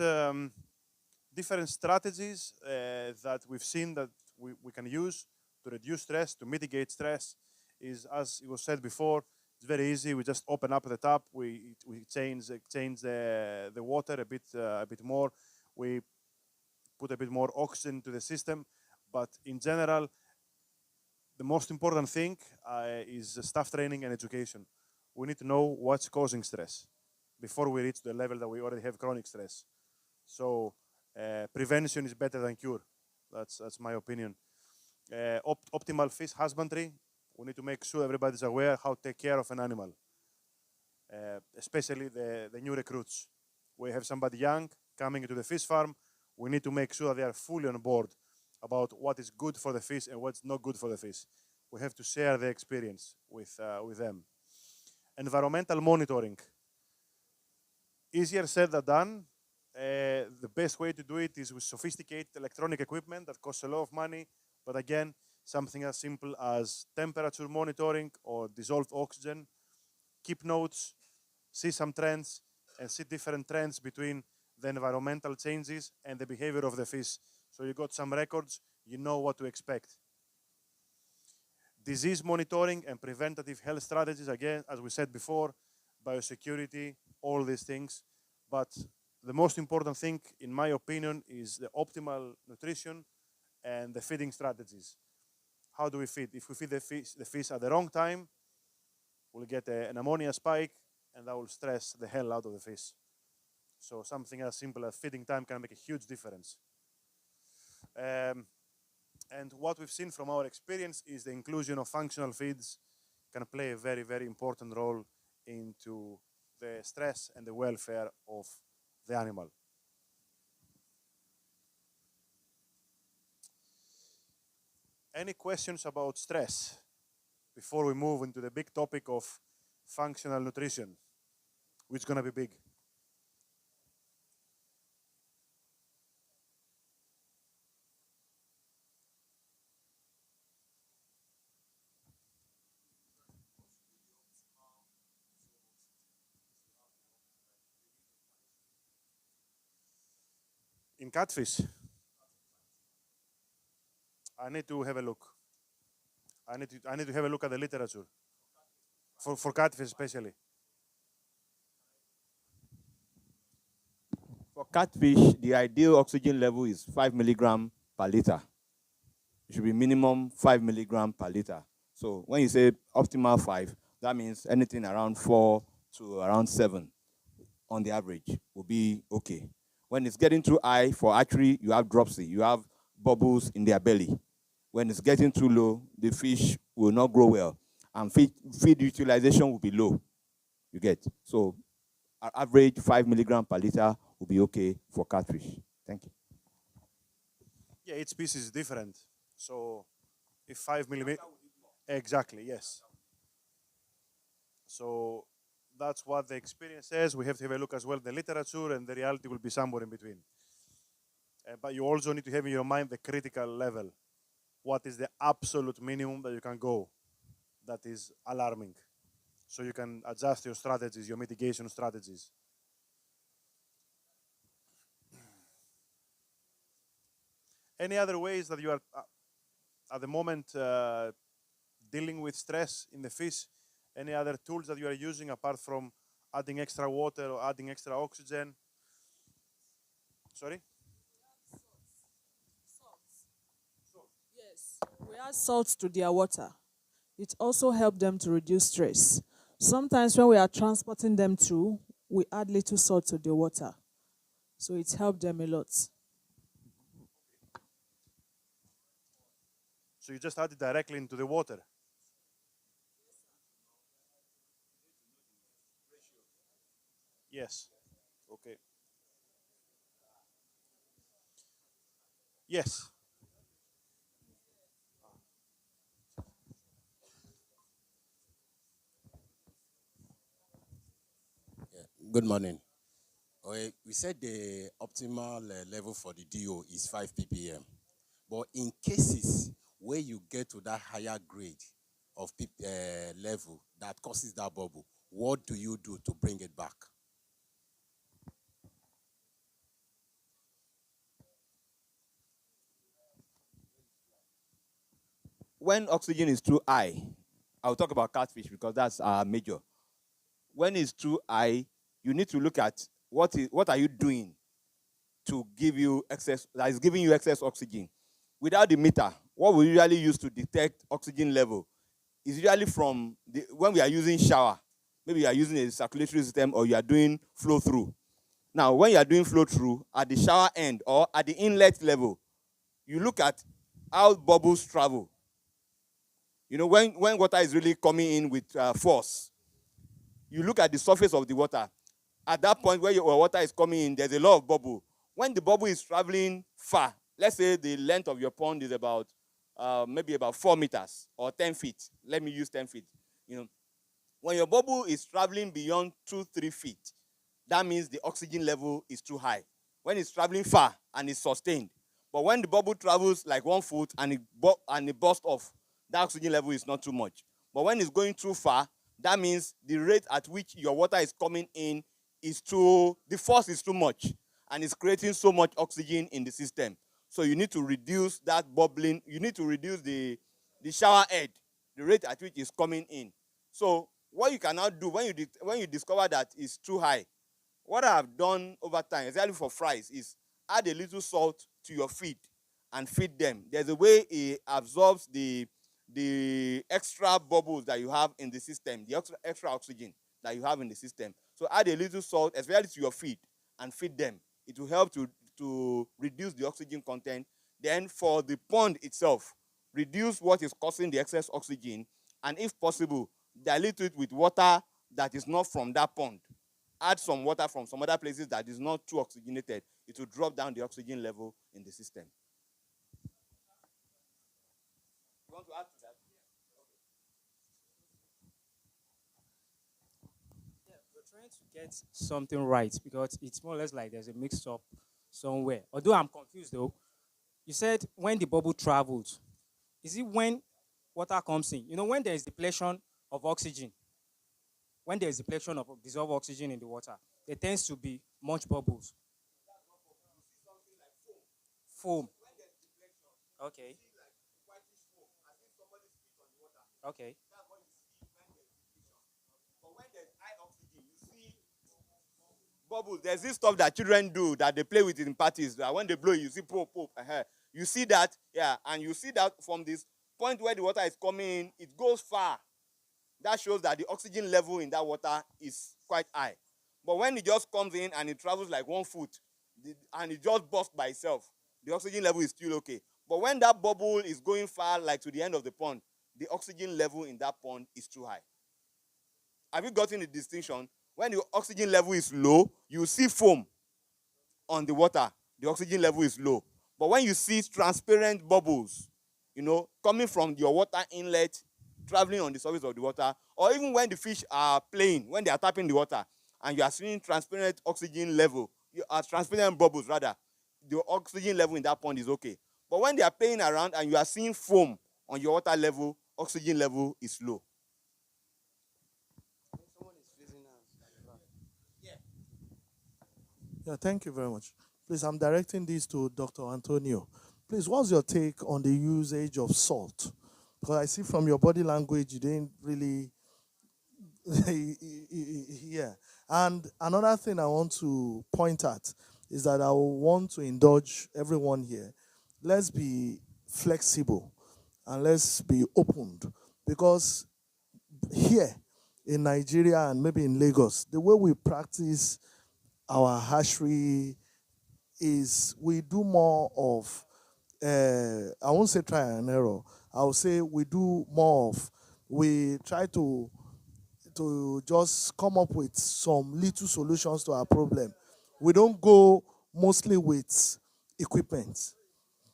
strategies that we've seen that we can use to reduce stress, to mitigate stress, is, as it was said before, it's very easy. We just open up the tap. We change the water a bit more. We put a bit more oxygen to the system. But in general, the most important thing is staff training and education. We need to know what's causing stress before we reach the level that we already have chronic stress. So prevention is better than cure. That's my opinion. Optimal fish husbandry. We need to make sure everybody's aware how to take care of an animal, especially the new recruits. We have somebody young coming into the fish farm. We need to make sure they are fully on board about what is good for the fish and what's not good for the fish. We have to share the experience with them. Environmental monitoring. Easier said than done. The best way to do it is with sophisticated electronic equipment that costs a lot of money. But again, something as simple as temperature monitoring or dissolved oxygen. Keep notes, see some trends, and see different trends between the environmental changes and the behavior of the fish. So you got some records, you know what to expect. Disease monitoring and preventative health strategies, again, as we said before, biosecurity, all these things. But the most important thing, in my opinion, is the optimal nutrition and the feeding strategies. How do we feed? If we feed the fish at the wrong time, we'll get an ammonia spike, and that will stress the hell out of the fish. So something as simple as feeding time can make a huge difference. And what we've seen from our experience is the inclusion of functional feeds can play a very, very important role into the stress and the welfare of the animal. Any questions about stress before we move into the big topic of functional nutrition, which is going to be big? In catfish, I need to have a look. I need to have a look at the literature for catfish especially. For catfish, the ideal oxygen level is 5 milligram per liter. It should be minimum 5 milligram per liter. So when you say optimal 5, that means anything around 4 to around 7 on the average will be okay. When it's getting too high for archery, you have dropsy, you have bubbles in their belly. When it's getting too low, the fish will not grow well, and feed utilization will be low. You get? So average 5 milligram per liter will be okay for catfish. Thank you. Yeah, each species is different. So if 5 millimeter, exactly, yes. So that's what the experience says. We have to have a look as well at the literature, and the reality will be somewhere in between. But you also need to have in your mind the critical level. What is the absolute minimum that you can go that is alarming? So you can adjust your strategies, your mitigation strategies. Any other ways that you are at the moment dealing with stress in the fish? Any other tools that you are using apart from adding extra water or adding extra oxygen? Sorry? Yes, we add salt to their water. It also helps them to reduce stress. Sometimes when we are transporting them through, we add little salt to the water. So it helped them a lot. So you just add it directly into the water? Yes. Okay. Yes. Good morning. Okay, we said the optimal level for the DO is 5 ppm. But in cases where you get to that higher grade of level that causes that bubble, what do you do to bring it back? When oxygen is too high, I'll talk about catfish because that's major. When it's too high, you need to look at what are you doing to give you excess, that is giving you excess oxygen. Without the meter, what we usually use to detect oxygen level is usually from when we are using shower. Maybe you are using a circulatory system or you are doing flow through. Now, when you are doing flow through at the shower end or at the inlet level, you look at how bubbles travel. You know, when water is really coming in with force, you look at the surface of the water. At that point where your water is coming in, there's a lot of bubble. When the bubble is traveling far, let's say the length of your pond is about maybe about 4 meters or 10 feet. Let me use 10 feet. You know, when your bubble is traveling beyond 2-3 feet, that means the oxygen level is too high. When it's traveling far and it's sustained, but when the bubble travels like 1 foot and it bursts off, that oxygen level is not too much. But when it's going too far, that means the rate at which your water is coming in the force is too much, and it's creating so much oxygen in the system. So you need to reduce that bubbling. You need to reduce the shower head, the rate at which it's coming in. So what you can now do when you discover that it's too high, what I have done over time, especially for fries, is add a little salt to your feed and feed them. There's a way it absorbs the extra bubbles that you have in the system, the extra oxygen that you have in the system. So add a little salt, especially to your feed, and feed them. It will help to reduce the oxygen content. Then for the pond itself, reduce what is causing the excess oxygen, and if possible, dilute it with water that is not from that pond. Add some water from some other places that is not too oxygenated. It will drop down the oxygen level in the system. You want to add to that? Yeah, we're trying to get something right because it's more or less like there's a mix-up somewhere. Although I'm confused though. You said when the bubble travels, is it when water comes in? You know, when there is depletion of oxygen, when there is depletion of dissolved oxygen in the water, there tends to be much bubbles. Foam. Okay. Okay. But when there's high oxygen, you see bubbles. There's this stuff that children do that they play with in parties. That when they blow, you see pop, pop. You see that, yeah, and you see that from this point where the water is coming in, it goes far. That shows that the oxygen level in that water is quite high. But when it just comes in and it travels like 1 foot, and it just bursts by itself, the oxygen level is still okay. But when that bubble is going far, like to the end of the pond, the oxygen level in that pond is too high. Have you gotten the distinction? When the oxygen level is low, you see foam on the water. The oxygen level is low. But when you see transparent bubbles, coming from your water inlet, traveling on the surface of the water, or even when the fish are playing, when they are tapping the water, and you are seeing transparent oxygen level, transparent bubbles rather, the oxygen level in that pond is okay. But when they are playing around and you are seeing foam on your water level, oxygen level is low. Yeah, thank you very much. Please, I'm directing this to Dr. Antonio. Please, what's your take on the usage of salt? Because I see from your body language, you didn't really yeah. And another thing I want to point at is that I want to indulge everyone here. Let's be flexible and let's be opened, because here in Nigeria and maybe in Lagos, the way we practice our hatchery is we do more of, I won't say try and error. I'll say we do more of, we try to just come up with some little solutions to our problem. We don't go mostly with equipment.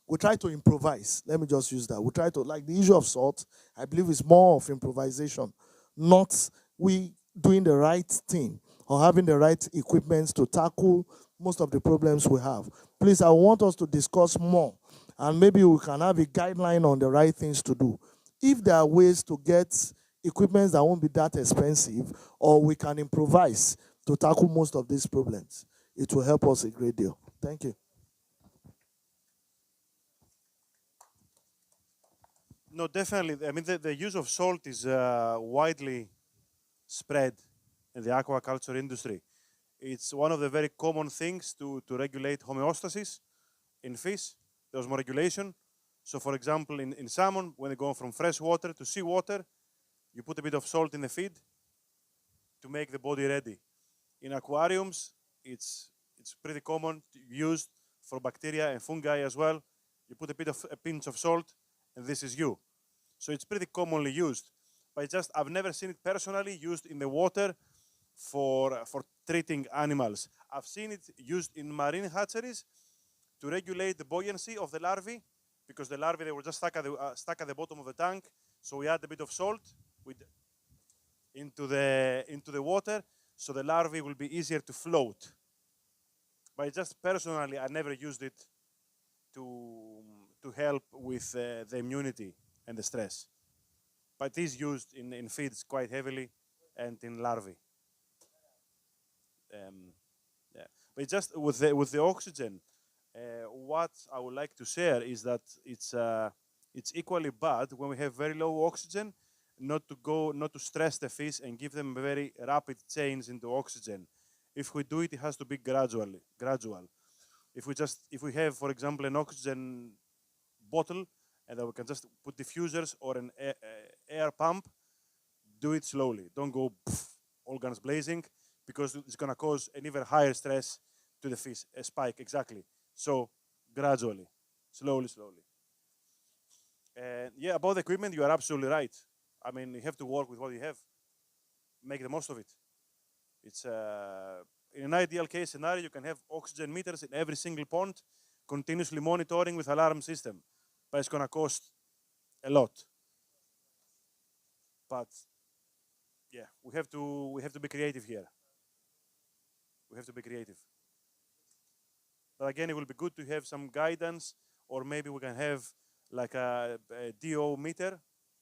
We try to improvise. Let me just use that. We try to, like the issue of salt, I believe is more of improvisation, not we doing the right thing or having the right equipment to tackle most of the problems we have. Please, I want us to discuss more, and maybe we can have a guideline on the right things to do. If there are ways to get equipment that won't be that expensive, or we can improvise to tackle most of these problems, it will help us a great deal. Thank you. No, definitely. I mean, the use of salt is widely spread in the aquaculture industry. It's one of the very common things to regulate homeostasis in fish. There's more regulation. So, for example, in salmon, when they go from fresh water to seawater, you put a bit of salt in the feed to make the body ready. In aquariums, it's pretty common, used for bacteria and fungi as well. You put a pinch of salt, and this is you. So it's pretty commonly used. But I've never seen it personally used in the water for treating animals. I've seen it used in marine hatcheries to regulate the buoyancy of the larvae, because the larvae, they were just stuck at the bottom of the tank. So we add a bit of salt into the water, so the larvae will be easier to float. But just personally, I never used it to help with the immunity and the stress. But it is used in feeds quite heavily and in larvae. Yeah. But just with the oxygen, what I would like to share is that it's equally bad when we have very low oxygen, not to stress the fish and give them very rapid change into oxygen. If we do it, it has to be gradual. If we have, for example, an oxygen bottle, and then we can just put diffusers or an air pump, do it slowly. Don't go all guns blazing, because it's going to cause an even higher stress to the fish, a spike, exactly. So gradually, slowly. And yeah, about the equipment, you are absolutely right. I mean, you have to work with what you have. Make the most of it. It's in an ideal case scenario, you can have oxygen meters in every single pond, continuously monitoring with alarm system. But it's going to cost a lot. But yeah, we have to be creative here. We have to be creative. But again, it will be good to have some guidance, or maybe we can have like a DO meter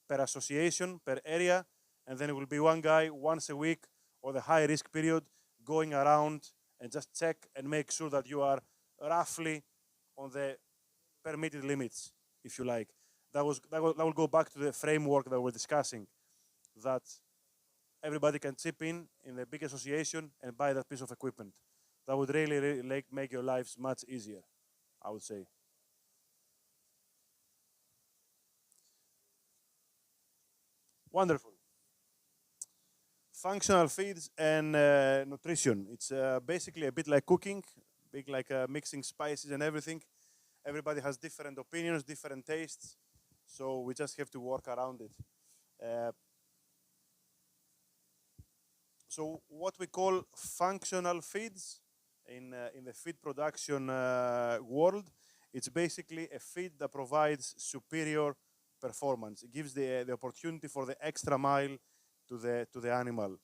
per association, per area, and then it will be one guy once a week or the high risk period going around and just check and make sure that you are roughly on the permitted limits, if you like. That will go back to the framework that we're discussing, that everybody can chip in the big association and buy that piece of equipment. That would really make your lives much easier, I would say. Wonderful. Functional feeds and nutrition. It's basically a bit like cooking, big like mixing spices and everything. Everybody has different opinions, different tastes, so we just have to work around it. So what we call functional feeds in the feed production world, it's basically a feed that provides superior performance. It gives the opportunity for the extra mile to the animal.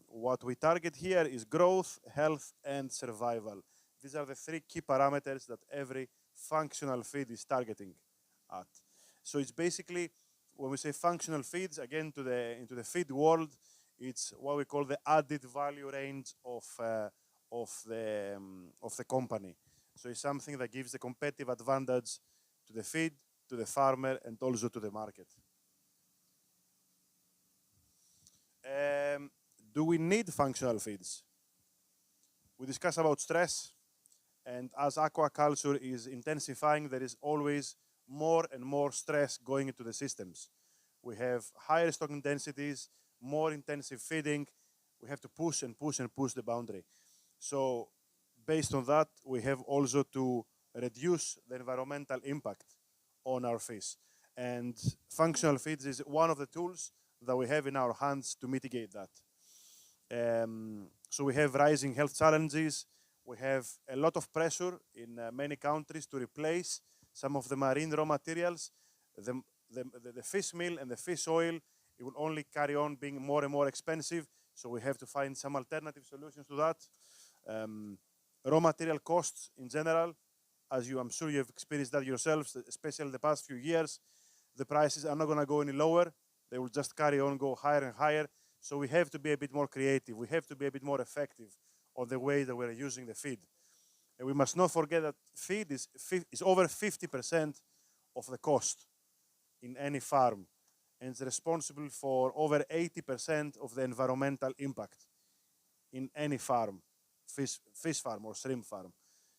What we target here is growth, health, and survival. These are the three key parameters that every functional feed is targeting at. So it's basically, when we say functional feeds, again into the feed world, it's what we call the added value range of the company. So it's something that gives the competitive advantage to the feed, to the farmer, and also to the market. Do we need functional feeds? We discuss about stress, and as aquaculture is intensifying, there is always more and more stress going into the systems. We have higher stocking densities, more intensive feeding. We have to push and push and push the boundary. So based on that, we have also to reduce the environmental impact on our fish. And functional feeds is one of the tools that we have in our hands to mitigate that. So we have rising health challenges. We have a lot of pressure in many countries to replace some of the marine raw materials. The fish meal and the fish oil, it will only carry on being more and more expensive. So we have to find some alternative solutions to that. Raw material costs in general, I'm sure you've experienced that yourselves, especially the past few years, the prices are not going to go any lower. They will just carry on, go higher and higher. So we have to be a bit more creative. We have to be a bit more effective on the way that we're using the feed. And we must not forget that feed is over 50% of the cost in any farm, and it's responsible for over 80% of the environmental impact in any farm, fish farm or shrimp farm.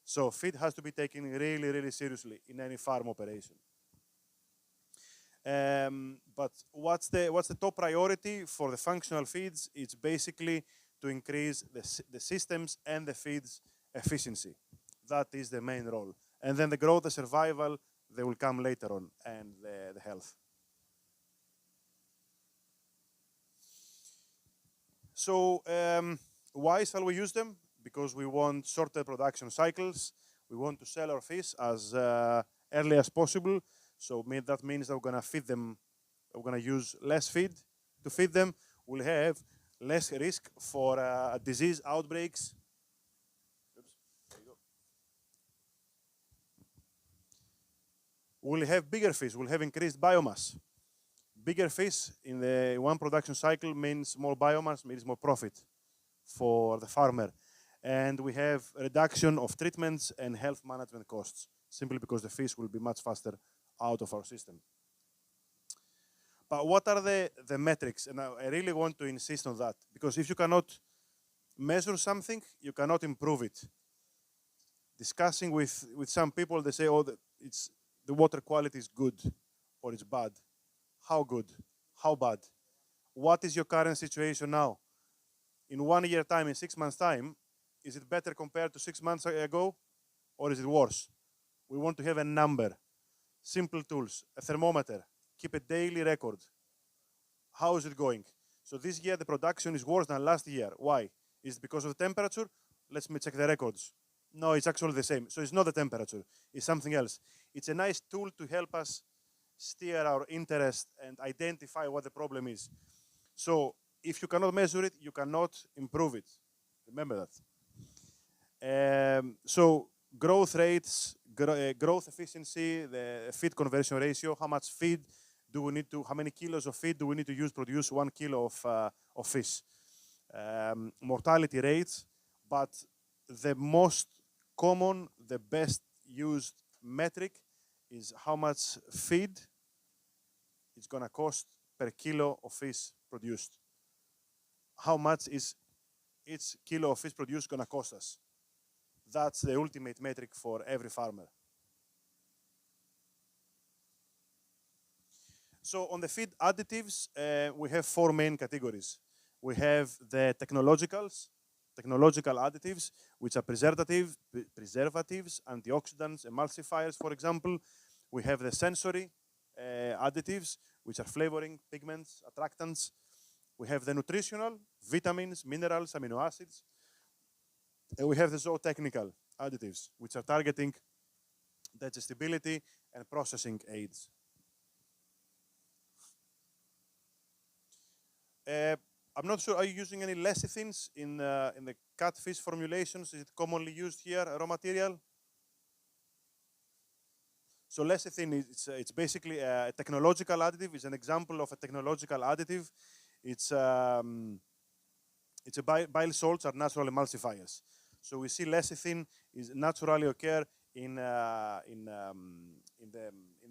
So feed has to be taken really, really seriously in any farm operation. But what's the top priority for the functional feeds? It's basically to increase the systems and the feeds efficiency. That is the main role. And then the growth, the survival, they will come later on, and the health. So why shall we use them? Because we want shorter production cycles. We want to sell our fish as early as possible. So that means that we're going to feed them, we're going to use less feed to feed them. We'll have less risk for disease outbreaks. Oops, there you go. We'll have bigger fish, we'll have increased biomass. Bigger fish in the one production cycle means more biomass, means more profit for the farmer. And we have reduction of treatments and health management costs, simply because the fish will be much faster out of our system. But what are the metrics? And I really want to insist on that, because if you cannot measure something, you cannot improve it. Discussing with some people, they say, oh, the water quality is good or it's bad. How good? How bad? What is your current situation now? In 1 year time, in 6 months time, is it better compared to 6 months ago, or is it worse? We want to have a number. Simple tools, a thermometer, keep a daily record. How is it going? So this year the production is worse than last year. Why? Is it because of the temperature? Let me check the records. No, it's actually the same. So it's not the temperature, it's something else. It's a nice tool to help us steer our interest and identify what the problem is. So if you cannot measure it, you cannot improve it. Remember that. So growth rates, growth efficiency, the feed conversion ratio, how much feed do we need to, how many kilos of feed do we need to produce 1 kilo of fish? Mortality rates, but the most common, the best used metric is how much feed it's going to cost per kilo of fish produced. How much is each kilo of fish produced going to cost us? That's the ultimate metric for every farmer. So on the feed additives, we have 4 main categories. We have the technological additives, which are preservatives, antioxidants, emulsifiers, for example. We have the sensory additives, which are flavoring, pigments, attractants. We have the nutritional, vitamins, minerals, amino acids. And we have the zootechnical additives, which are targeting digestibility and processing aids. I'm not sure, are you using any lecithins in the catfish formulations? Is it commonly used here, raw material? So lecithin, it's basically a technological additive. It's an example of a technological additive. It's bile salts are natural emulsifiers. So we see lecithin is naturally occur in the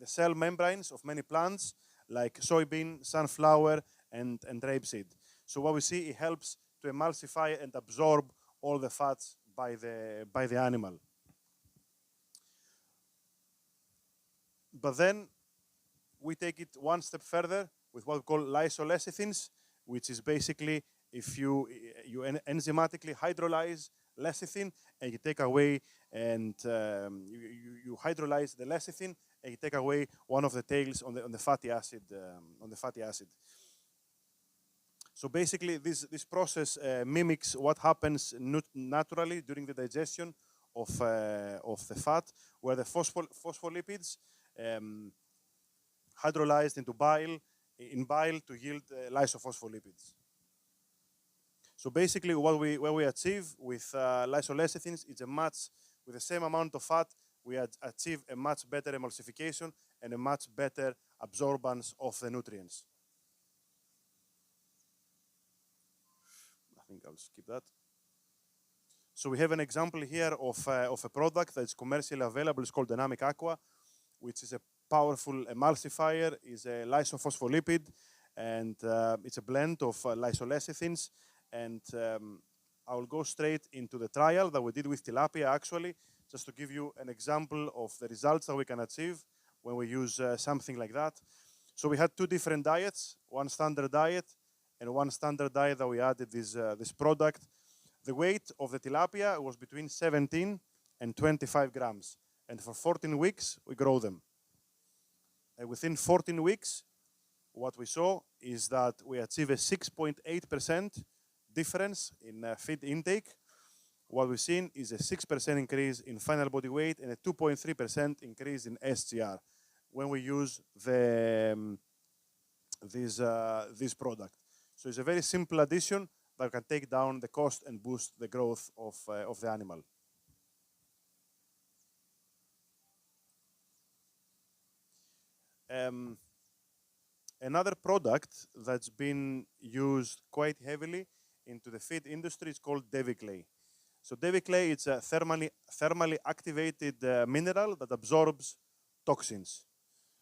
cell membranes of many plants, like soybean, sunflower, and rapeseed. So what we see, it helps to emulsify and absorb all the fats by the animal. But then we take it one step further with what we call lysolecithins, which is basically if you enzymatically hydrolyze lecithin and you take away and you hydrolyze the lecithin and you take away one of the tails on the fatty acid So basically, this process mimics what happens naturally during the digestion of the fat, where the phospholipids hydrolyzed into bile to yield lysophospholipids. So basically, what we achieve with lysolecithins is a match with the same amount of fat. We achieve a much better emulsification and a much better absorbance of the nutrients. I think I'll skip that. So we have an example here of a product that's commercially available. It's called Dynamic Aqua, which is a powerful emulsifier, is a lysophospholipid, and it's a blend of lysolecithins. And I will go straight into the trial that we did with tilapia, actually, just to give you an example of the results that we can achieve when we use something like that. So we had two different diets, one standard diet and one standard diet that we added this product. The weight of the tilapia was between 17 and 25 grams. And for 14 weeks, we grow them. And within 14 weeks, what we saw is that we achieve a 6.8% difference in feed intake. What we've seen is a 6% increase in final body weight and a 2.3% increase in SGR when we use this product. So it's a very simple addition that can take down the cost and boost the growth of the animal. Another product that's been used quite heavily into the feed industry is called Deviclay. So Deviclay is a thermally activated mineral that absorbs toxins.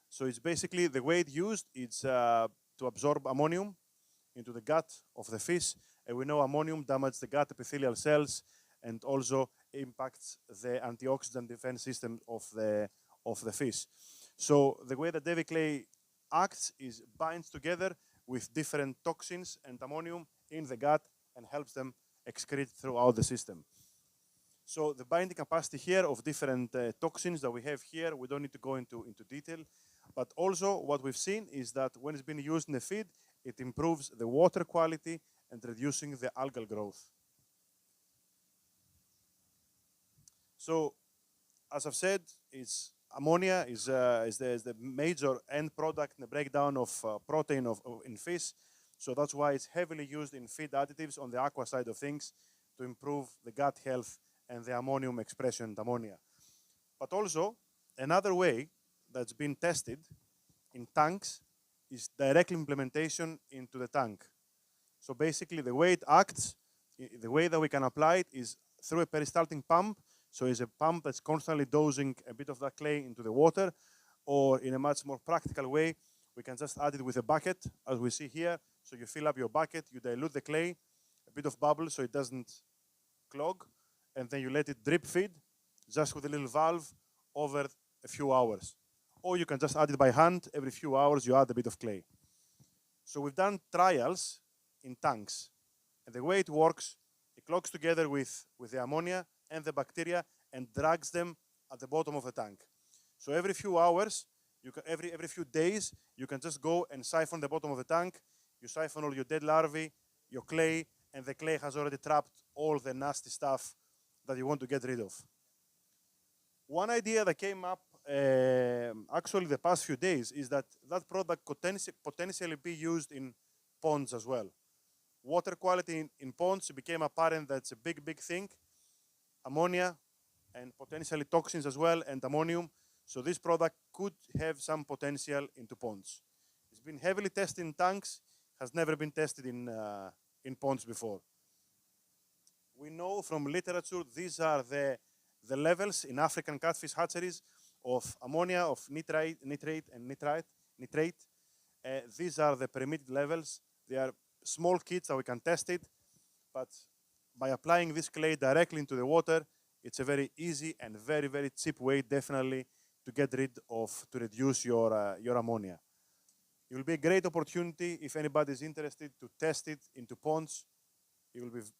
So it's basically the way it's used is to absorb ammonium into the gut of the fish. And we know ammonium damages the gut epithelial cells and also impacts the antioxidant defense system of the fish. So the way that Deviclay acts is binds together with different toxins and ammonium in the gut and helps them excrete throughout the system. So the binding capacity here of different toxins that we have here, we don't need to go into detail. But also what we've seen is that when it's been used in the feed, it improves the water quality and reducing the algal growth. So as I've said, ammonia is the major end product in the breakdown of protein in fish. So that's why it's heavily used in feed additives on the aqua side of things to improve the gut health and the ammonium expression in ammonia. But also, another way that's been tested in tanks is direct implementation into the tank. So basically, the way it acts, the way that we can apply it is through a peristaltic pump. So it's a pump that's constantly dosing a bit of that clay into the water, or in a much more practical way, we can just add it with a bucket, as we see here. So you fill up your bucket, you dilute the clay, a bit of bubble so it doesn't clog, and then you let it drip feed, just with a little valve, over a few hours. Or you can just add it by hand. Every few hours, you add a bit of clay. So we've done trials in tanks. And the way it works, it clogs together with the ammonia and the bacteria and drags them at the bottom of the tank. So every few hours, every few days, you can just go and siphon the bottom of the tank. You siphon all your dead larvae, your clay, and the clay has already trapped all the nasty stuff that you want to get rid of. One idea that came up actually the past few days is that product could potentially be used in ponds as well. Water quality in ponds became apparent that's a big, big thing. Ammonia and potentially toxins as well, and ammonium. So this product could have some potential into ponds. It's been heavily tested in tanks, has never been tested in ponds before. We know from literature these are the levels in African catfish hatcheries of ammonia, of nitrate, and nitrate. These are the permitted levels. They are small kits that we can test it, but by applying this clay directly into the water, it's a very easy and very, very cheap way, definitely, to get rid of, to reduce your ammonia. It will be a great opportunity if anybody is interested to test it into ponds.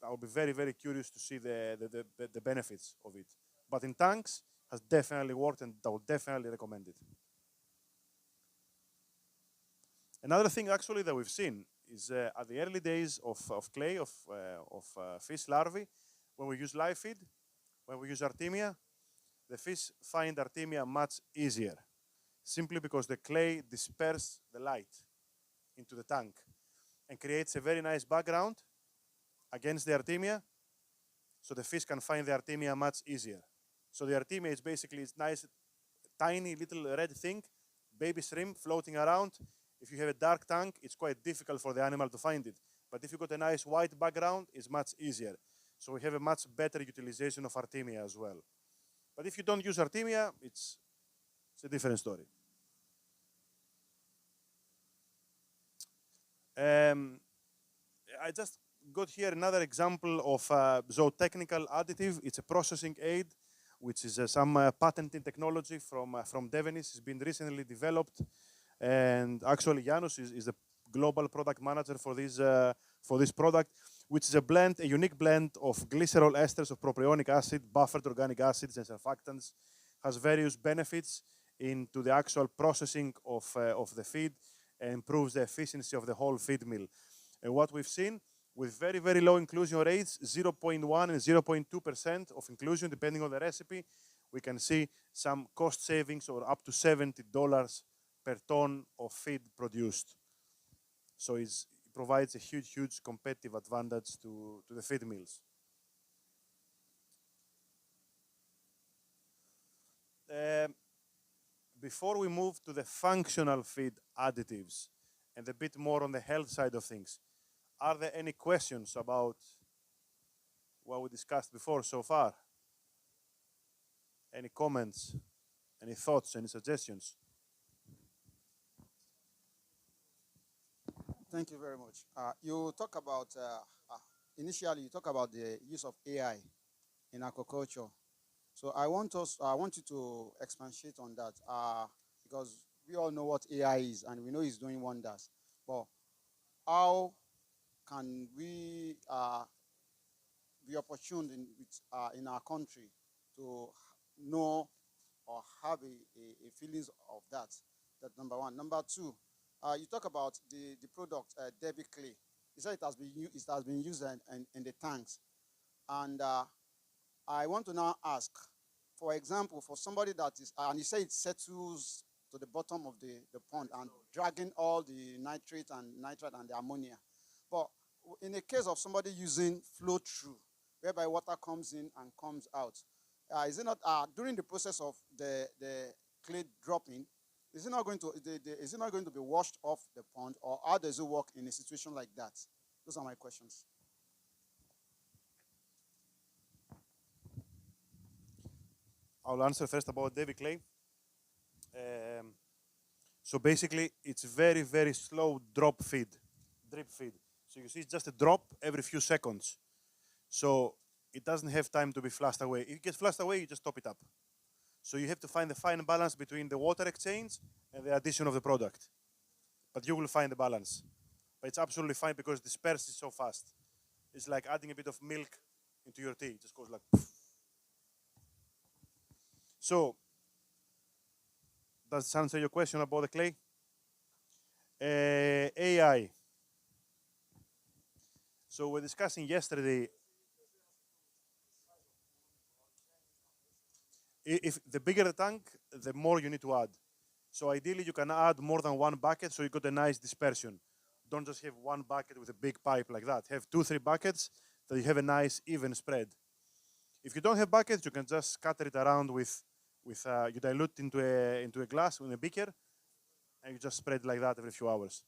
I'll be very, very curious to see the benefits of it. But in tanks, has definitely worked, and I would definitely recommend it. Another thing actually that we've seen is at the early days of clay, of fish larvae, when we use live feed, when we use Artemia, the fish find Artemia much easier, simply because the clay disperses the light into the tank and creates a very nice background against the Artemia, so the fish can find the Artemia much easier. So the Artemia is basically this nice, tiny little red thing, baby shrimp floating around. If you have a dark tank, it's quite difficult for the animal to find it. But if you got a nice white background, it's much easier. So we have a much better utilization of Artemia as well. But if you don't use Artemia, it's a different story. I just got here another example of zootechnical additive. It's a processing aid, which is some patented technology from Devenis. It's been recently developed. And actually, Janusz is the global product manager for this product, which is a unique blend of glycerol esters of propionic acid, buffered organic acids, and surfactants. Has various benefits into the actual processing of the feed, and improves the efficiency of the whole feed mill. And what we've seen, with very, very low inclusion rates, 0.1 and 0.2% of inclusion, depending on the recipe, we can see some cost savings or up to $70 per ton of feed produced. So it provides a huge, huge competitive advantage to the feed mills. Before we move to the functional feed additives and a bit more on the health side of things, are there any questions about what we discussed before so far? Any comments, any thoughts, any suggestions? Thank you very much. You talk about, initially you talk about the use of AI in aquaculture. So I want you to expatiate on that because we all know what AI is and we know it's doing wonders. But how can we be opportune in our country to know or have a feelings of that? That's number one. Number two, you talk about the product Debbie Clay. You said it has been used in the tanks, and I want to now ask, for example, for somebody that is, and you say it settles to the bottom of the pond and dragging all the nitrate and the ammonia. But in the case of somebody using flow through, whereby water comes in and comes out, is it not during the process of the clay dropping? Is it not going to be washed off the pond, or how does it work in a situation like that? Those are my questions. I'll answer first about Davy Clay. So basically, it's very, very slow drip feed. So you see, it's just a drop every few seconds. So it doesn't have time to be flushed away. If it gets flushed away, you just top it up. So you have to find the fine balance between the water exchange and the addition of the product. But you will find the balance. But it's absolutely fine because it disperses so fast. It's like adding a bit of milk into your tea. It just goes like poof. So, does this answer your question about the clay? AI. So we're discussing yesterday, if the bigger the tank, the more you need to add. So ideally you can add more than one bucket so you got a nice dispersion. Don't just have one bucket with a big pipe like that. Have 2-3 buckets that you have a nice even spread. If you don't have buckets, you can just scatter it around with you dilute into a glass with a beaker, and you just spread like that every few hours.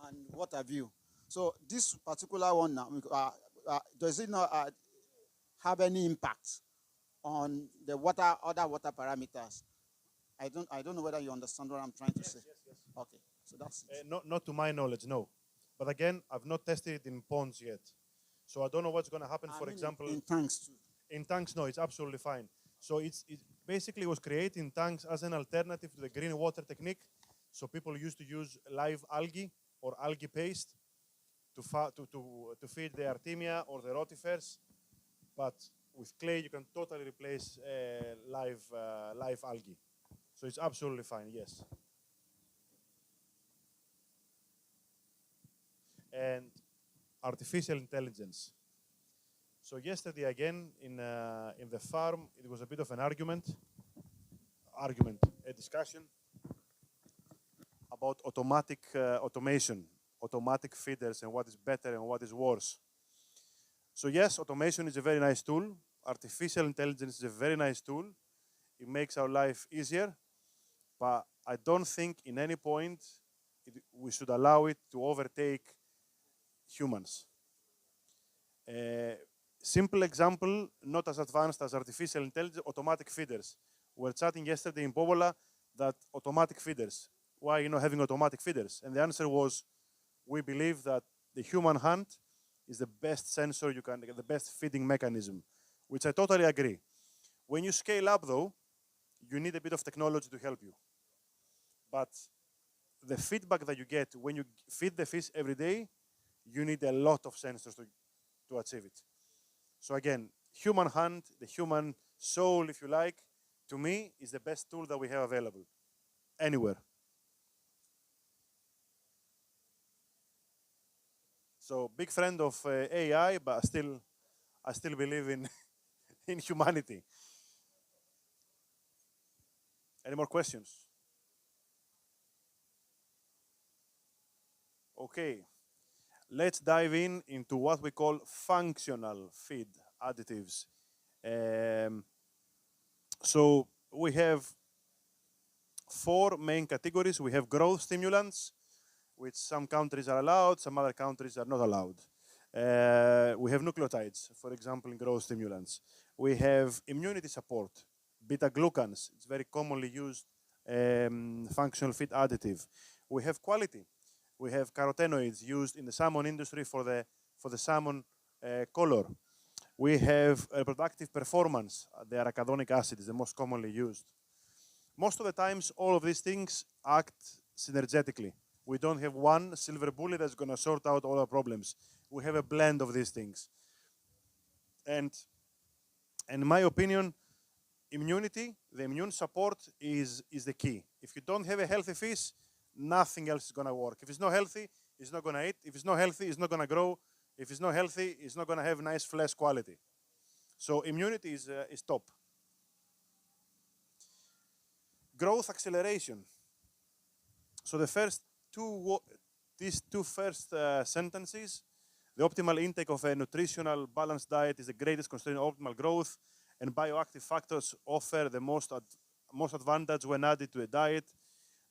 And what have you. So this particular one now, does it not have any impact on the water, other water parameters. I don't know whether you understand what I'm trying to say. Yes. Okay, so that's it. Not to my knowledge, no. But again, I've not tested it in ponds yet. So I don't know what's going to happen, for example. In tanks too. In tanks, no, it's absolutely fine. So it basically was created in tanks as an alternative to the green water technique. So people used to use live algae or algae paste to feed the artemia or the rotifers. But with clay, you can totally replace live algae. So it's absolutely fine, yes. And artificial intelligence. So yesterday again in the farm, it was a bit of an a discussion about automation, automatic feeders, and what is better and what is worse. So yes, automation is a very nice tool. Artificial intelligence is a very nice tool. It makes our life easier, but I don't think in any point we should allow it to overtake humans. Simple example, not as advanced as artificial intelligence, automatic feeders. We were chatting yesterday in Povola that automatic feeders, why you're not having automatic feeders? And the answer was, we believe that the human hand is the best sensor you can, the best feeding mechanism, which I totally agree. When you scale up though, you need a bit of technology to help you. But the feedback that you get when you feed the fish every day, you need a lot of sensors to achieve it. So again, human hand, the human soul, if you like, to me, is the best tool that we have available anywhere. So big friend of AI, but I still believe in in humanity. Any more questions? Okay, let's dive into what we call functional feed additives. So we have 4 main categories. We have growth stimulants, which some countries are allowed, some other countries are not allowed. We have nucleotides, for example, in growth stimulants. We have immunity support, beta-glucans. It's very commonly used functional feed additive. We have quality. We have carotenoids used in the salmon industry for the salmon color. We have reproductive performance. The arachidonic acid is the most commonly used. Most of the times, all of these things act synergetically. We don't have one silver bullet that's going to sort out all our problems. We have a blend of these things. And in my opinion, immunity, the immune support is the key. If you don't have a healthy fish, nothing else is going to work. If it's not healthy, it's not going to eat. If it's not healthy, it's not going to grow. If it's not healthy, it's not going to have nice flesh quality. So immunity is top. Growth acceleration. So these two first sentences, the optimal intake of a nutritional balanced diet is the greatest constraint of optimal growth, and bioactive factors offer the most advantage when added to a diet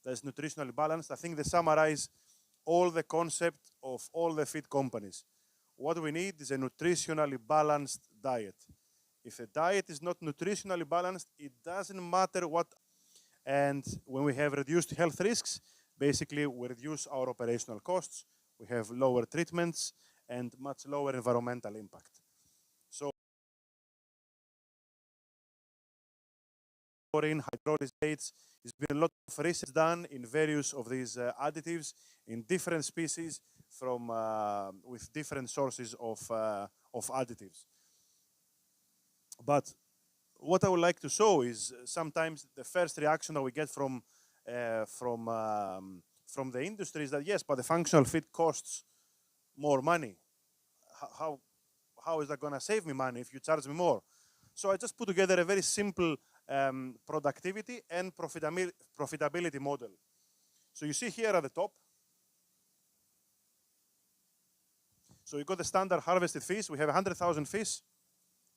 that is nutritionally balanced. I think they summarize all the concept of all the feed companies. What we need is a nutritionally balanced diet. If a diet is not nutritionally balanced, it doesn't matter what. And when we have reduced health risks, basically we reduce our operational costs, we have lower treatments, and much lower environmental impact. So, in hydrolysates, there's been a lot of research done in various of these additives in different species from with different sources of additives. But what I would like to show is sometimes the first reaction that we get from the industry is that yes, but the functional feed costs more money. How is that going to save me money if you charge me more? So I just put together a very simple productivity and profitability model. So you see here at the top. So you got the standard harvested fish. We have 100,000 fish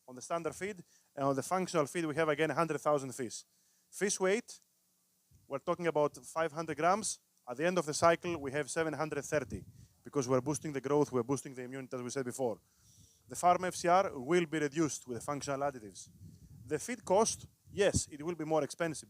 on the standard feed, and on the functional feed we have again 100,000 fish. Fish weight, we're talking about 500 grams. At the end of the cycle, we have 730 because we're boosting the growth, we're boosting the immunity, as we said before. the farm FCR will be reduced with the functional additives. The feed cost, yes, it will be more expensive